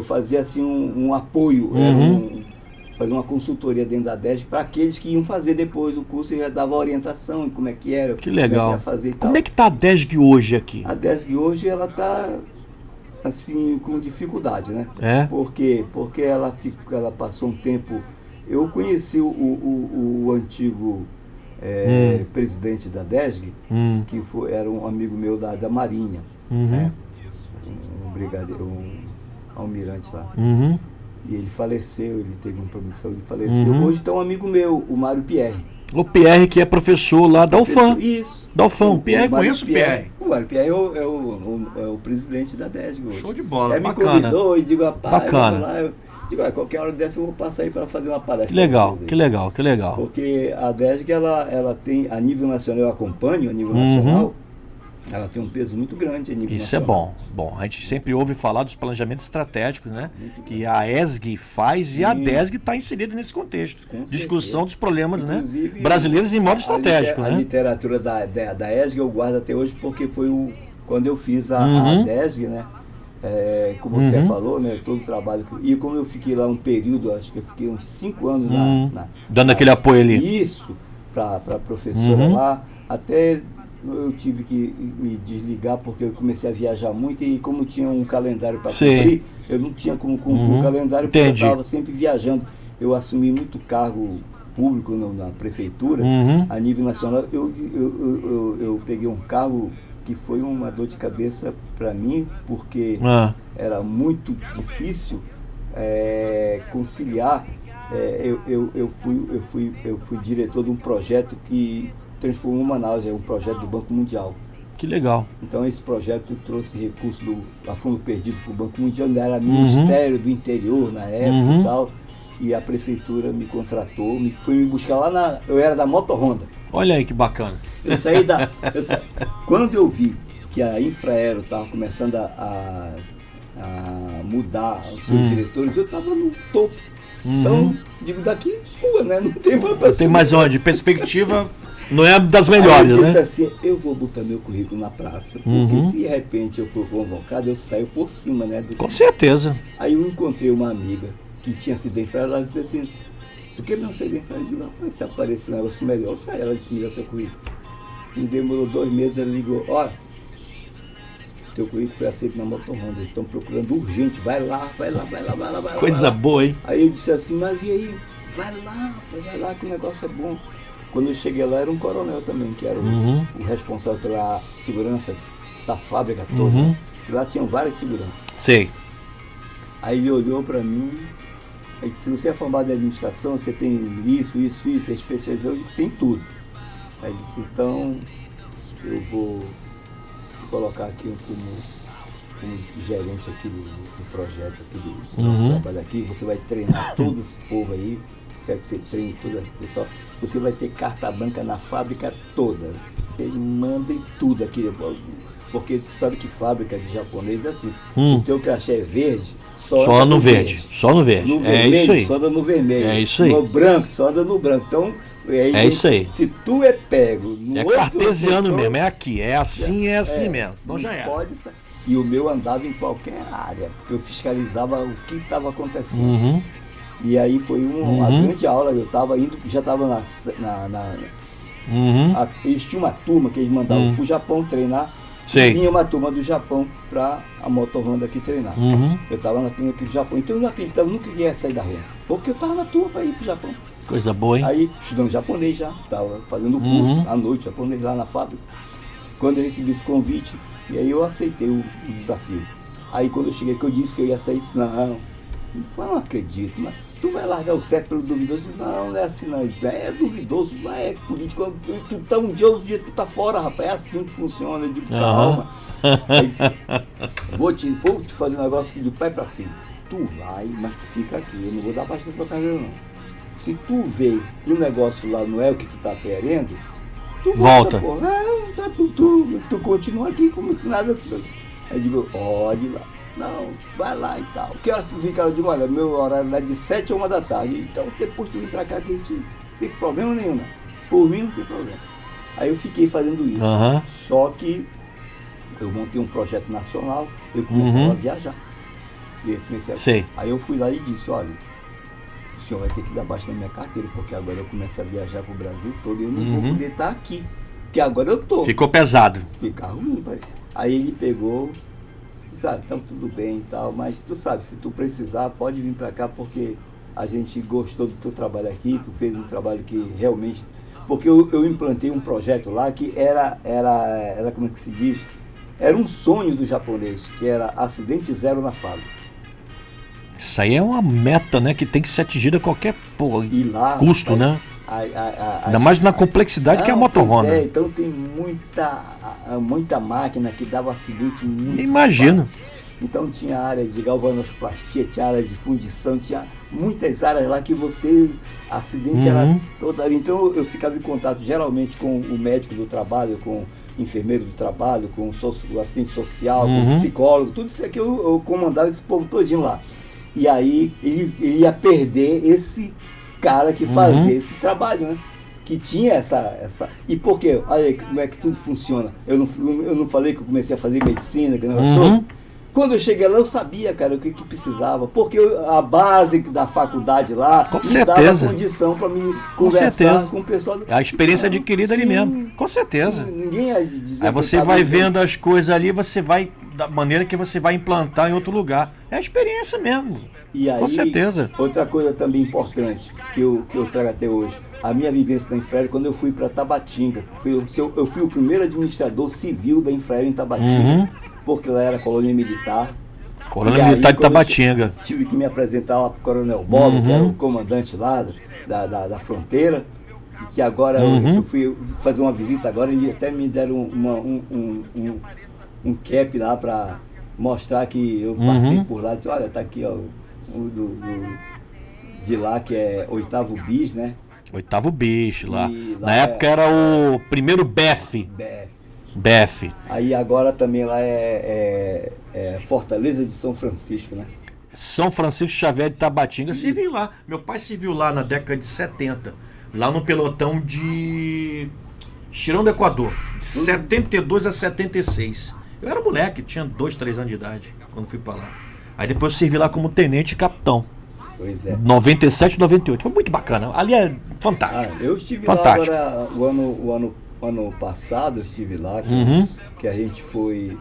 fazia assim um apoio, fazer uma consultoria dentro da DESC para aqueles que iam fazer depois o curso e já dava orientação, como é que era. Que legal. Como é que ia fazer e tal. Como é que tá a DESG hoje aqui? A DESG hoje, ela tá assim, com dificuldade, né? Por quê? Porque ela passou um tempo... Eu conheci o antigo presidente da DESG, que era um amigo meu da Marinha, né? Um brigadeiro, um almirante lá. E ele faleceu, ele teve uma promissão, ele faleceu. Hoje está um amigo meu, o Mário Pierre. O Pierre, que é professor lá da UFAM. Isso. Da UFAM. O Pierre, conheço o Pierre. O Mário Pierre é o presidente da DESG hoje. Show de bola, bacana. Me convidou e digo, rapaz, bacana. Lá, Digo, qualquer hora dessa eu vou passar aí para fazer uma palestra. Que legal, pra vocês aí. que legal, que legal. Porque a DESG, ela tem, a nível nacional, eu acompanho, a nível nacional, ela tem um peso muito grande a nível Isso nacional. é bom. Bom, a gente sempre ouve falar dos planejamentos estratégicos, né? Que a ESG faz e a DESG está inserida nesse contexto. Com Discussão certeza. dos problemas, Inclusive, né? Brasileiros em modo estratégico, a né? literatura da ESG eu guardo até hoje porque foi quando eu fiz a DESG, né? Como você falou, né? Todo o trabalho. E como eu fiquei lá um período, acho que eu fiquei uns 5 anos dando aquele apoio ali. Isso, para a professora lá. Até eu tive que me desligar porque eu comecei a viajar muito e como tinha um calendário para cumprir, eu não tinha como cumprir o calendário porque eu estava sempre viajando. Eu assumi muito cargo público na prefeitura, a nível nacional. Eu peguei um cargo que foi uma dor de cabeça para mim, porque era muito difícil conciliar. Eu fui diretor de um projeto que transformou Manaus, um projeto do Banco Mundial. Que legal. Então esse projeto trouxe recursos a fundo perdido para o Banco Mundial, era Ministério do Interior na época e tal, e a prefeitura me contratou, foi me buscar lá eu era da Moto Honda. Olha aí que bacana. Quando eu vi que a Infraero estava começando a mudar os seus diretores, eu estava no topo. Então, digo, daqui rua, né? Não tem mais pra Não tem mais onde. Perspectiva não é das melhores, eu disse né? assim, eu vou botar meu currículo na praça, porque se de repente eu for convocado, eu saio por cima, né? Com certeza. Aí eu encontrei uma amiga que tinha sido da Infraero, ela disse assim, por que não sair da Infraero? Eu digo, rapaz, se aparecer um negócio melhor, eu saio. Ela disse, me dá teu currículo. Não demorou 2 meses, ela ligou, olha, teu currículo foi aceito na Moto Honda, eles estão procurando urgente, vai lá. Coisa boa, hein? Aí eu disse assim, mas e aí? Vai lá, que o negócio é bom. Quando eu cheguei lá, era um coronel também, que era o responsável pela segurança da fábrica toda. Né? Lá tinham várias seguranças. Sei. Aí ele olhou para mim, e disse, se você é formado em administração, você tem isso, é especializado, eu digo, tem tudo. Aí ele disse, então, eu vou te colocar aqui como gerente aqui do projeto, aqui do nosso trabalho aqui, você vai treinar todo esse povo aí, quero que você treine todo o pessoal, você vai ter carta branca na fábrica toda, você manda em tudo aqui, porque tu sabe que fábrica de japonês é assim, o teu crachê é verde, só no verde. No vermelho, isso aí. Só anda no vermelho. É isso aí. No branco, só anda no branco. Então, isso aí. Se tu é pego no outro cartesiano setor, mesmo, é aqui. É assim mesmo. Senão já era. Pode sair. E o meu andava em qualquer área, porque eu fiscalizava o que estava acontecendo. E aí foi uma grande aula. Eu estava indo, já estava eles tinham uma turma que eles mandavam para o Japão treinar. Sei. E vinha uma turma do Japão para a Moto Honda aqui treinar. Eu estava na turma aqui do Japão, então eu não acreditava, nunca ia sair da rua. Porque eu estava na turma para ir para o Japão. Coisa boa, hein? Aí, estudando japonês já, estava fazendo o curso à noite, japonês lá na fábrica. Quando eu recebi esse convite, e aí eu aceitei o desafio. Aí quando eu cheguei, que eu disse que eu ia sair, disse, não acredito, mas tu vai largar o certo pelo duvidoso? Não é assim não, é duvidoso, lá é político, tu tá um dia tu tá fora, rapaz, é assim que funciona, eu digo, calma. Aí disse, vou te fazer um negócio aqui de pai para filho, tu vai, mas tu fica aqui, eu não vou dar bastante pra carreira não. Se tu vê que o negócio lá não é o que tu tá querendo, tu volta. Tu continua aqui como se nada. Aí eu digo, pode lá. Não, vai lá e tal. Que horas tu fica? Eu digo, olha, meu horário é de 7 a 1 da tarde. Então depois tu vem pra cá que a gente não tem problema nenhum, não. Por mim não tem problema. Aí eu fiquei fazendo isso. Só que eu montei um projeto nacional, eu comecei a viajar. Aí eu fui lá e disse, olha, o senhor vai ter que dar baixa na minha carteira, porque agora eu começo a viajar pro Brasil todo e eu não vou poder estar aqui. Porque agora eu tô. Ficou pesado. Fica ruim, pai. Aí ele pegou, sabe, então tudo bem e tal, mas tu sabe, se tu precisar, pode vir pra cá, porque a gente gostou do teu trabalho aqui, tu fez um trabalho que realmente... Porque eu implantei um projeto lá que era como é que se diz? Era um sonho do japonês, que era acidente zero na fábrica. Isso aí é uma meta, né, que tem que ser atingida a qualquer custo, né? Ainda mais na complexidade que é a Moto Honda. Então tem muita máquina que dava acidente muito Imagino. fácil. Então tinha área de galvanoplastia, tinha área de fundição, tinha muitas áreas lá que você, acidente era toda ali. Então eu ficava em contato geralmente com o médico do trabalho, com o enfermeiro do trabalho, com o assistente social, com o psicólogo, tudo isso aqui eu comandava esse povo todinho lá. E aí ele ia perder esse cara que fazia esse trabalho, né? Que tinha essa... E por quê? Olha aí como é que tudo funciona. Eu não falei que eu comecei a fazer medicina, que negócio. Quando eu cheguei lá, eu sabia, cara, o que precisava. Porque a base da faculdade lá me dava condição para me conversar com o pessoal. A experiência adquirida ali mesmo. Com certeza. Ninguém ia dizer. Aí você vai vendo as coisas ali, você vai... Da maneira que você vai implantar em outro lugar. É a experiência mesmo. E aí, com certeza. Outra coisa também importante que eu trago até hoje. A minha vivência da Infraero, quando eu fui para Tabatinga. Eu fui o primeiro administrador civil da Infraero em Tabatinga. Porque lá era colônia militar. Colônia militar de Tabatinga. Tive que me apresentar lá para o Coronel Bob, que era o comandante lá da fronteira. E que agora eu fui fazer uma visita agora, e até me deram um cap lá para mostrar que eu passei por lá. Disse, olha, tá aqui, ó, de lá, que é 8º bis, né? 8º bis lá. Na época era o primeiro BEF. BEF. Aí agora também lá é Fortaleza de São Francisco, né? São Francisco Xavier de Tabatinga. Servi lá. Meu pai serviu lá na década de 70. Lá no pelotão de Chirão do Equador. De 72 a 76. Eu era moleque, tinha 2, 3 anos de idade quando fui pra lá. Aí depois eu servi lá como tenente e capitão. Pois é. 97, 98. Foi muito bacana. Ali é fantástico. Eu estive fantástico. Lá agora, o ano passado eu estive lá, que a gente foi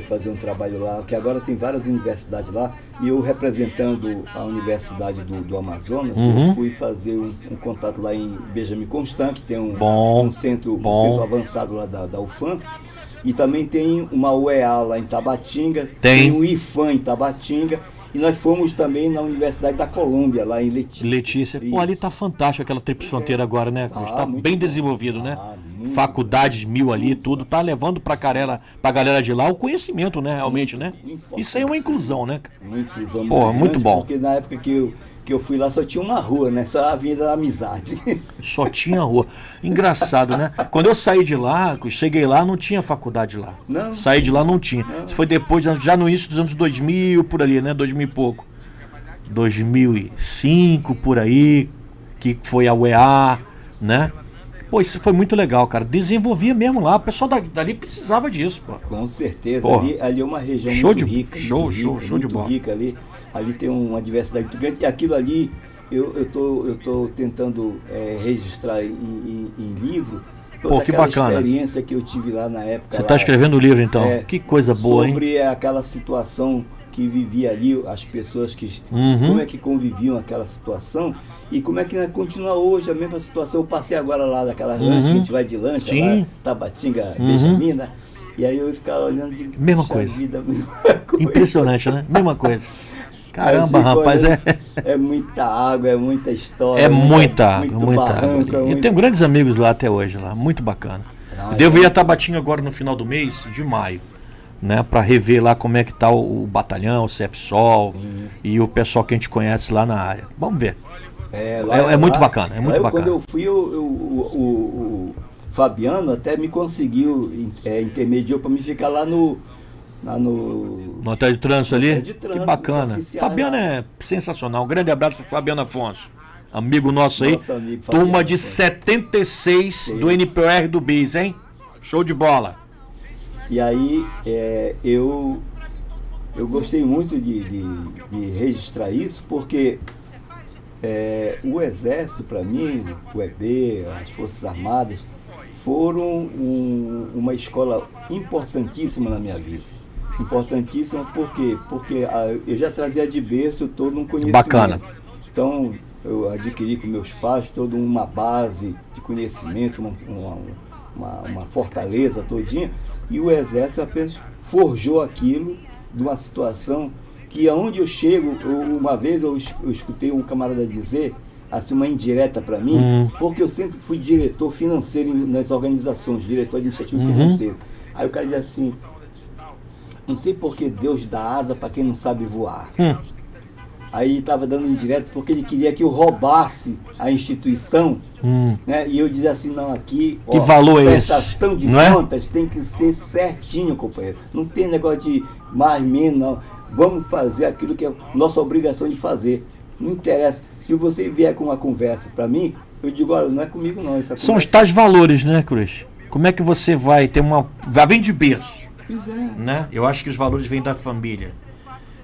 fazer um trabalho lá, que agora tem várias universidades lá, e eu representando a Universidade do Amazonas, eu fui fazer um contato lá em Benjamin Constant, que tem um centro avançado lá da UFAM. E também tem uma UEA lá em Tabatinga, tem um IFAM em Tabatinga, e nós fomos também na Universidade da Colômbia, lá em Letícia. Pô, ali tá fantástico aquela tríplice fronteira agora, né? Tá bem desenvolvido, né? Faculdades 1000 ali, tudo, tá levando pra galera de lá o conhecimento, né? Realmente, né? Isso aí é uma inclusão, né? Uma inclusão muito bom. Porque na época que eu fui lá só tinha uma rua, né? Só a Avenida da Amizade. Só tinha rua. Engraçado, né? Quando eu saí de lá, cheguei lá, não tinha faculdade lá. Não. Saí de lá, não tinha. Isso foi depois, já no início dos anos 2000, por ali, né? 2000 e pouco. 2005, por aí, que foi a UEA, né? Pô, isso foi muito legal, cara. Desenvolvia mesmo lá. O pessoal dali precisava disso, pô. Com certeza. Ali é uma região muito rica. Show de bola. Rica ali. Ali tem uma diversidade muito grande. E aquilo ali, eu tô tentando registrar em livro toda aquela experiência que eu tive lá na época. Você está escrevendo o livro, então? Que coisa boa, hein? Sobre aquela situação que vivia ali, as pessoas que... Como é que conviviam aquela situação e como é que continua hoje a mesma situação. Eu passei agora lá daquela lancha, que a gente vai de lancha lá, Tabatinga, Benjamin, né? E aí eu ficava olhando de... Mesma coisa. Impressionante, né? Mesma coisa. Caramba, rapaz, é muita água, é muita história. É muita barranco, água. Eu tenho grandes amigos lá até hoje, lá, muito bacana. Eu devo ir a Tabatinga agora no final do mês de maio, né, para rever lá como é que tá o batalhão, o CEPSOL e o pessoal que a gente conhece lá na área. Vamos ver. É muito bacana, é muito bacana. Quando eu fui, o Fabiano até me conseguiu, intermediou para me ficar lá no hotel de trânsito ali? Que bacana. Fabiano é sensacional. Um grande abraço para Fabiano Afonso. Amigo nosso aí. Turma de 76 do NPR do BIS, hein? Show de bola. E aí eu gostei muito de registrar isso, porque o Exército, para mim, o EB, as Forças Armadas, foram uma escola importantíssima na minha vida. Importantíssima por quê? Porque eu já trazia de berço todo um conhecimento. Bacana. Então, eu adquiri com meus pais toda uma base de conhecimento, uma fortaleza todinha, e o Exército apenas forjou aquilo de uma situação que aonde eu chego, uma vez eu escutei um camarada dizer, assim, uma indireta para mim, porque eu sempre fui diretor financeiro nas organizações, diretor administrativo financeiro. Aí o cara diz assim, Não sei por que Deus dá asa para quem não sabe voar. Hum. Aí estava dando indireto porque ele queria que eu roubasse a instituição, né? E eu dizia assim, não, aqui, Que valor é esse? prestação de Não é? contas tem que ser certinho, companheiro. Não tem negócio de mais, menos, não. Vamos fazer aquilo que é nossa obrigação de fazer. Não interessa. Se você vier com uma conversa para mim, eu digo, olha, não é comigo não. Essa São os conversa... tais valores, né, Cruz? Como é que você vai ter uma... Vem de berço, Pois é. né? Eu acho que os valores vêm da família.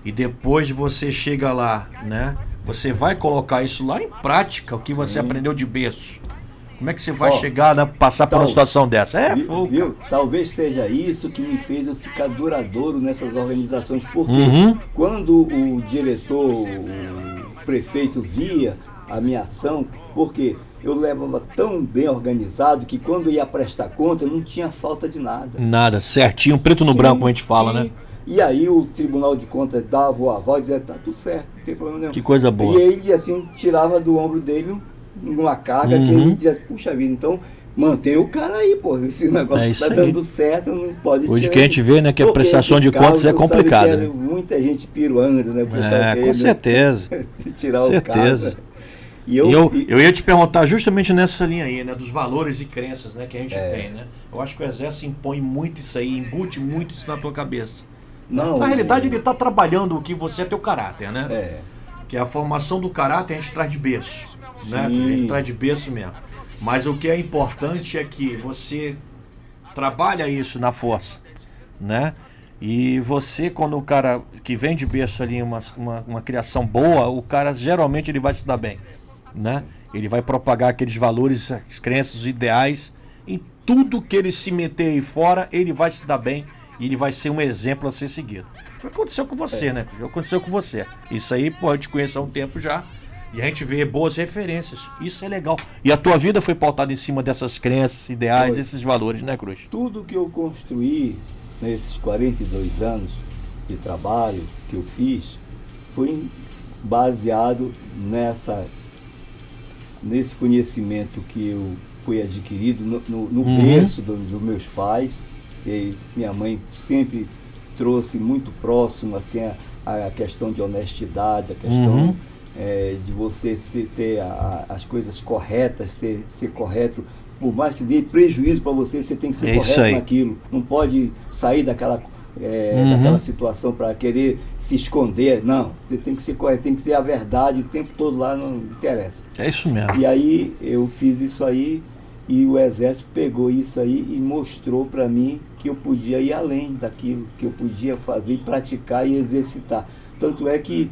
E depois você chega lá, né? Você vai colocar isso lá em prática, o que você aprendeu de berço. Como é que você vai chegar, né, passar por uma situação dessa? É fogo. Viu? Talvez seja isso que me fez eu ficar duradouro nessas organizações, porque quando o diretor, o prefeito via a minha ação, porque eu levava tão bem organizado que quando eu ia prestar conta, eu não tinha falta de nada. Nada, certinho, preto no branco, como a gente fala, né? E aí o Tribunal de Contas dava o aval e dizia, tá tudo certo, não tem problema nenhum. Que coisa boa. E ele, assim, tirava do ombro dele uma carga que ele dizia, puxa vida, então mantém o cara aí, pô. Esse negócio tá dando certo, não pode tirar. Hoje que a gente vê, né, que a prestação de contas é complicada. Né? Muita gente piruando, né? O pessoal com certeza. Tirar certeza. o cara. Eu ia te perguntar justamente nessa linha aí, né, dos valores e crenças, né, que a gente tem, né? Eu acho que o Exército impõe muito isso aí, embute muito isso na tua cabeça. Não, na realidade, ele está trabalhando o que você é teu caráter, né? É. Que é a formação do caráter, a gente traz de berço, né? A gente traz de berço mesmo. Mas o que é importante é que você trabalha isso na força, né? E você, quando o cara que vem de berço ali, uma criação boa, o cara geralmente ele vai se dar bem, né? Ele vai propagar aqueles valores, as crenças, os ideais. Em tudo que ele se meter aí fora, ele vai se dar bem e ele vai ser um exemplo a ser seguido. Foi o que aconteceu com você, né? Aconteceu com você. Isso aí, pô, eu te conheço há um tempo já. E a gente vê boas referências. Isso é legal. E a tua vida foi pautada em cima dessas crenças, ideais, esses valores, né, Cruz? Tudo que eu construí nesses 42 anos de trabalho que eu fiz foi baseado nesse conhecimento que eu fui adquirido no berço dos meus pais. E minha mãe sempre trouxe muito próximo assim, a questão de honestidade, a questão de você ter as coisas corretas, ser correto. Por mais que dê prejuízo para você, você tem que ser correto naquilo. Não pode sair daquela situação para querer se esconder. Não, você tem que ser correto, tem que ser a verdade o tempo todo lá, não interessa. É isso mesmo. E aí eu fiz isso aí e o Exército pegou isso aí e mostrou para mim que eu podia ir além daquilo, que eu podia fazer, praticar e exercitar. Tanto é que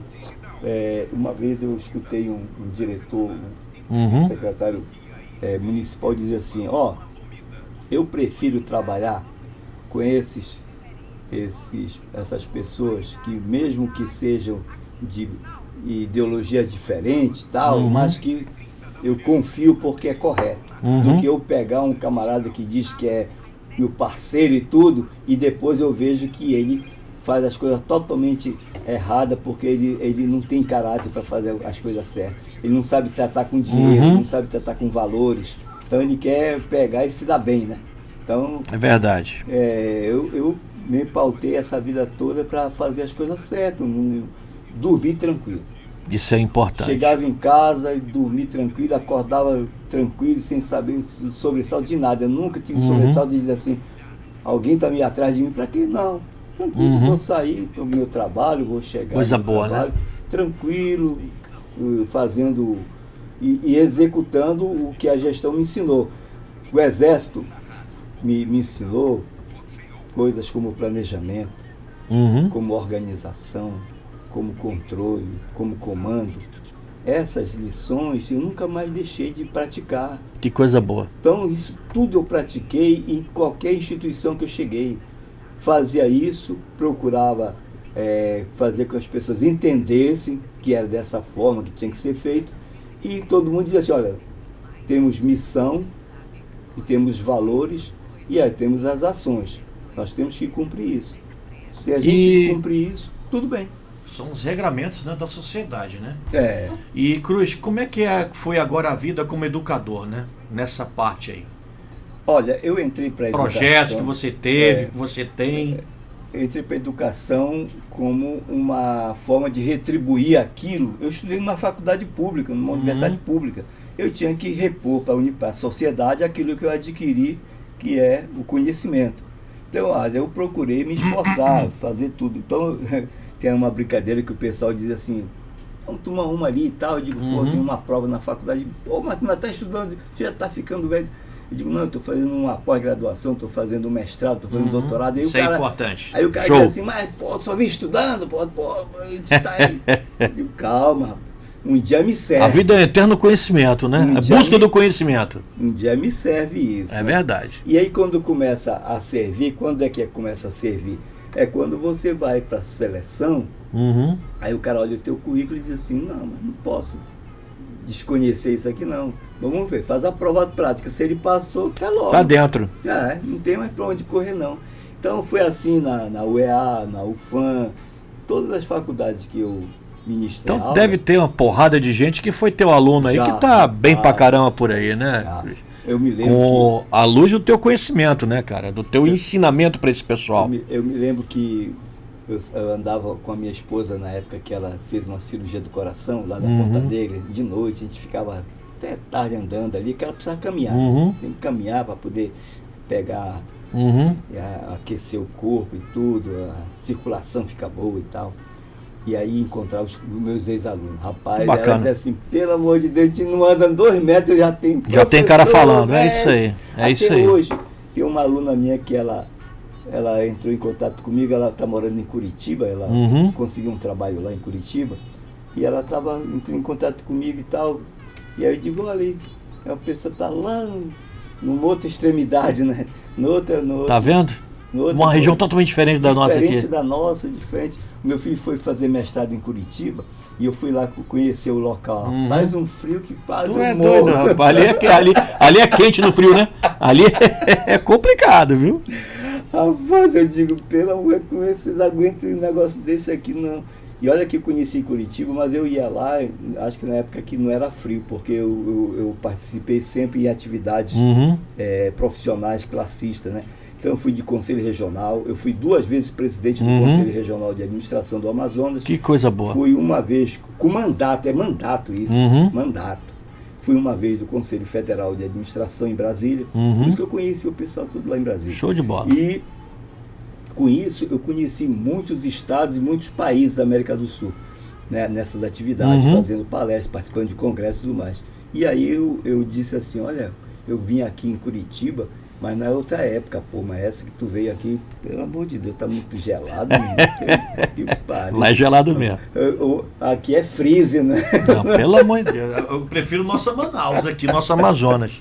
uma vez eu escutei um diretor, um secretário municipal dizer assim, eu prefiro trabalhar com essas pessoas que mesmo que sejam de ideologia diferente, tal, mas que eu confio porque é correto, do que eu pegar um camarada que diz que é meu parceiro e tudo, e depois eu vejo que ele faz as coisas totalmente erradas porque ele não tem caráter para fazer as coisas certas. Ele não sabe tratar com dinheiro, não sabe tratar com valores. Então ele quer pegar e se dar bem, né? Então, é verdade. Eu me pautei essa vida toda para fazer as coisas certas, dormir tranquilo. Isso é importante. Chegava em casa e dormia tranquilo, acordava tranquilo, sem saber sobressalto de nada. Eu nunca tive sobressalto de dizer assim, alguém está meio atrás de mim, para quê? Não. Tranquilo, vou sair para o meu trabalho, vou chegar coisa no boa, trabalho, né? Tranquilo, fazendo e executando o que a gestão me ensinou. O Exército me ensinou coisas como planejamento, como organização, como controle, como comando. Essas lições eu nunca mais deixei de praticar. Que coisa boa. Então isso tudo eu pratiquei em qualquer instituição que eu cheguei. Fazia isso, procurava fazer com que as pessoas entendessem que era dessa forma que tinha que ser feito. E todo mundo dizia assim, olha, temos missão e temos valores e aí temos as ações. Nós temos que cumprir isso. Se a gente cumprir isso, tudo bem. São os regramentos, né, da sociedade, né? E Cruz, como é que foi agora a vida como educador, né? Nessa parte aí. Olha, eu entrei para educação. Projetos que você teve, que você tem. eu entrei para a educação como uma forma de retribuir aquilo. Eu estudei numa faculdade pública, numa universidade pública. Eu tinha que repor para a sociedade aquilo que eu adquiri, que é o conhecimento. Então, eu procurei me esforçar, fazer tudo. Então, tem uma brincadeira que o pessoal diz assim, vamos tomar uma ali e tal. Eu digo, pô, tem uma prova na faculdade. Pô, mas está estudando, você já está ficando velho. Eu digo, não, eu estou fazendo uma pós-graduação, estou fazendo um mestrado, estou fazendo doutorado. Aí isso é importante. Aí o cara diz assim, mas pô, só vim estudando, pô, a gente está aí. Eu digo, calma, rapaz, um dia me serve. A vida é eterno conhecimento, né? A busca do conhecimento. Um dia me serve isso. É verdade. E aí quando começa a servir, quando é que começa a servir? É quando você vai para a seleção, aí o cara olha o teu currículo e diz assim, não, mas não posso desconhecer isso aqui não. Vamos ver, faz a prova prática. Se ele passou, tá logo. Tá dentro. Não tem mais para onde correr não. Então foi assim na UEA, na UFAM, todas as faculdades que eu ministrei. Então deve ter uma porrada de gente que foi teu aluno aí, que tá bem pra caramba por aí, né? Eu me lembro com a luz do teu conhecimento, né, cara? Do teu ensinamento para esse pessoal. Eu me lembro que eu andava com a minha esposa na época que ela fez uma cirurgia do coração lá na Ponta Negra. De noite a gente ficava até tarde andando ali, que ela precisava caminhar. Tem que caminhar para poder pegar, aquecer o corpo e tudo, a circulação fica boa e tal. E aí encontrar os meus ex-alunos. Rapaz, ela disse assim, pelo amor de Deus, a gente não anda 2 metros, já tem cara falando, é isso aí. É isso aí. Hoje, tem uma aluna minha que ela entrou em contato comigo, ela está morando em Curitiba, ela conseguiu um trabalho lá em Curitiba, e ela entrou em contato comigo e tal, e aí eu digo, olha, a pessoa está lá numa outra extremidade, né? Tá vendo? Uma região totalmente diferente da nossa aqui. Diferente da nossa, diferente. Meu filho foi fazer mestrado em Curitiba e eu fui lá conhecer o local. Faz um frio que quase tu é doido, rapaz. Ali é quente no frio, né? Ali é complicado, viu? Rapaz, eu digo, pelo amor de Deus, vocês aguentam um negócio desse aqui, não. E olha que eu conheci Curitiba, mas eu ia lá, acho que na época que não era frio, porque eu participei sempre em atividades profissionais, classistas, né? Então eu fui de conselho regional, eu fui 2 vezes presidente do Conselho Regional de Administração do Amazonas. Que coisa boa. Fui uma vez, com mandato, é mandato isso, mandato. Fui uma vez do Conselho Federal de Administração em Brasília, por isso que eu conheci o pessoal tudo lá em Brasília. Show de bola. E com isso eu conheci muitos estados e muitos países da América do Sul, né, nessas atividades, fazendo palestras, participando de congressos e tudo mais. E aí eu disse assim, olha, eu vim aqui em Curitiba, mas na outra época, pô, mas essa que tu veio aqui, pelo amor de Deus, tá muito gelado. Que pariu. Lá é gelado mesmo. Aqui é freeze, né? Não, pelo amor de Deus, eu prefiro nossa Manaus aqui, nosso Amazonas.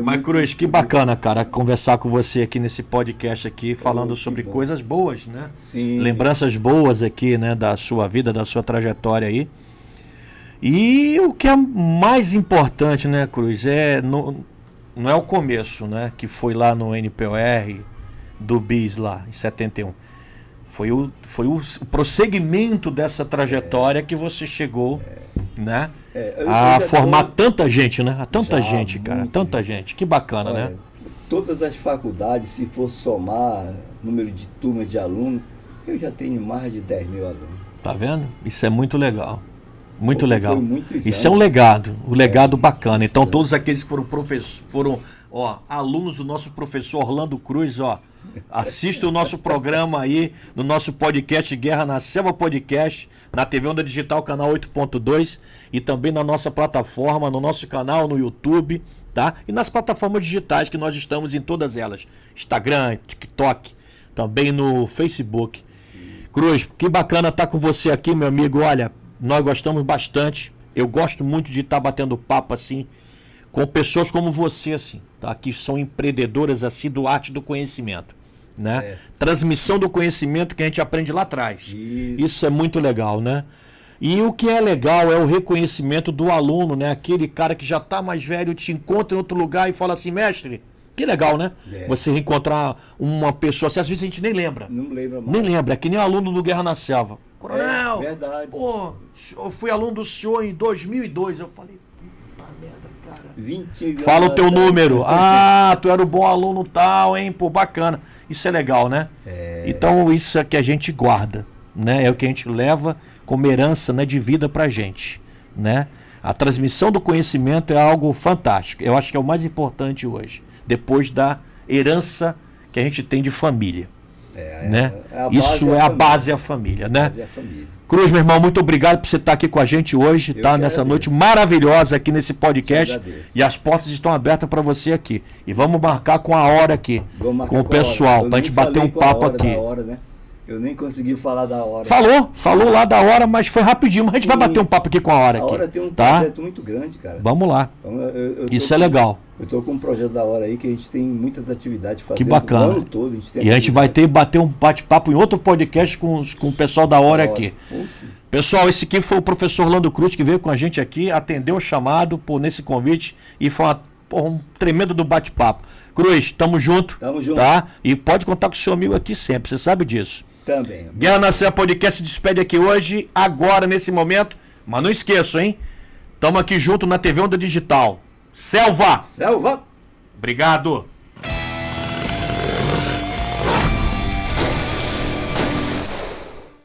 Mas Cruz, que bacana, cara, conversar com você aqui nesse podcast aqui, falando sobre coisas boas, né? Sim. Lembranças boas aqui, né, da sua vida, da sua trajetória aí. E o que é mais importante, né, Cruz, não é o começo, né? Que foi lá no NPOR do BIS lá, em 71. Foi o prosseguimento dessa trajetória que você chegou, né? A formar tanta gente, né? Tanta gente, cara. Tanta gente. Que bacana, olha, né? Todas as faculdades, se for somar número de turmas de alunos, eu já tenho mais de 10 mil alunos. Tá vendo? Isso é muito legal. Muito legal. Isso é anos. Um legado, legado bacana. Então, todos aqueles que foram alunos do nosso professor Orlando Cruz, assistam o nosso programa aí, no nosso podcast Guerra na Selva Podcast, na TV Onda Digital, canal 8.2, e também na nossa plataforma, no nosso canal no YouTube, tá? E nas plataformas digitais, que nós estamos em todas elas. Instagram, TikTok, também no Facebook. Cruz, que bacana estar com você aqui, meu amigo. Olha, nós gostamos bastante. Eu gosto muito de estar batendo papo assim com pessoas como você, assim, tá? Que são empreendedoras assim do arte do conhecimento, né? Transmissão do conhecimento que a gente aprende lá atrás. Isso é muito legal, né? E o que é legal é o reconhecimento do aluno, né? Aquele cara que já está mais velho te encontra em outro lugar e fala assim, mestre, que legal, né? Você reencontrar uma pessoa assim, às vezes a gente nem lembra. Não lembra mais. Nem lembra, é que nem aluno do Guerra na Selva. Coronel, verdade. Pô, eu fui aluno do senhor em 2002. Eu falei, puta merda, cara. 20 anos. Fala o teu número. Tu era o bom aluno tal, hein? Pô, bacana. Isso é legal, né? Então isso é que a gente guarda, né? É o que a gente leva como herança, né, de vida pra gente, né? A transmissão do conhecimento é algo fantástico. Eu acho que é o mais importante hoje, depois da herança que a gente tem de família, né? Isso é a base da família, né? Cruz, meu irmão, muito obrigado por você estar aqui com a gente hoje, tá? Nessa noite maravilhosa aqui nesse podcast. E as portas estão abertas para você aqui. E vamos marcar com a hora aqui, com o pessoal, pra gente bater um papo aqui. Eu nem consegui falar da hora. Falou lá da hora, mas foi rapidinho. Mas a gente vai bater um papo aqui com a hora aqui. A hora tem um projeto muito grande, cara. Vamos lá. Isso é legal. Eu tô com um projeto da hora aí que a gente tem muitas atividades fazendo que bacana. O ano todo. E a gente vai bater um bate-papo em outro podcast com o pessoal da hora aqui. Pessoal, esse aqui foi o professor Orlando Cruz que veio com a gente aqui, atendeu o chamado nesse convite e foi um tremendo do bate-papo. Cruz, tamo junto. Tamo junto. Tá? E pode contar com o seu amigo aqui sempre, você sabe disso. Também. Guerra na Serra Podcast se despede aqui hoje, agora, nesse momento. Mas não esqueçam, hein? Tamo aqui junto na TV Onda Digital. Selva! Selva! Obrigado!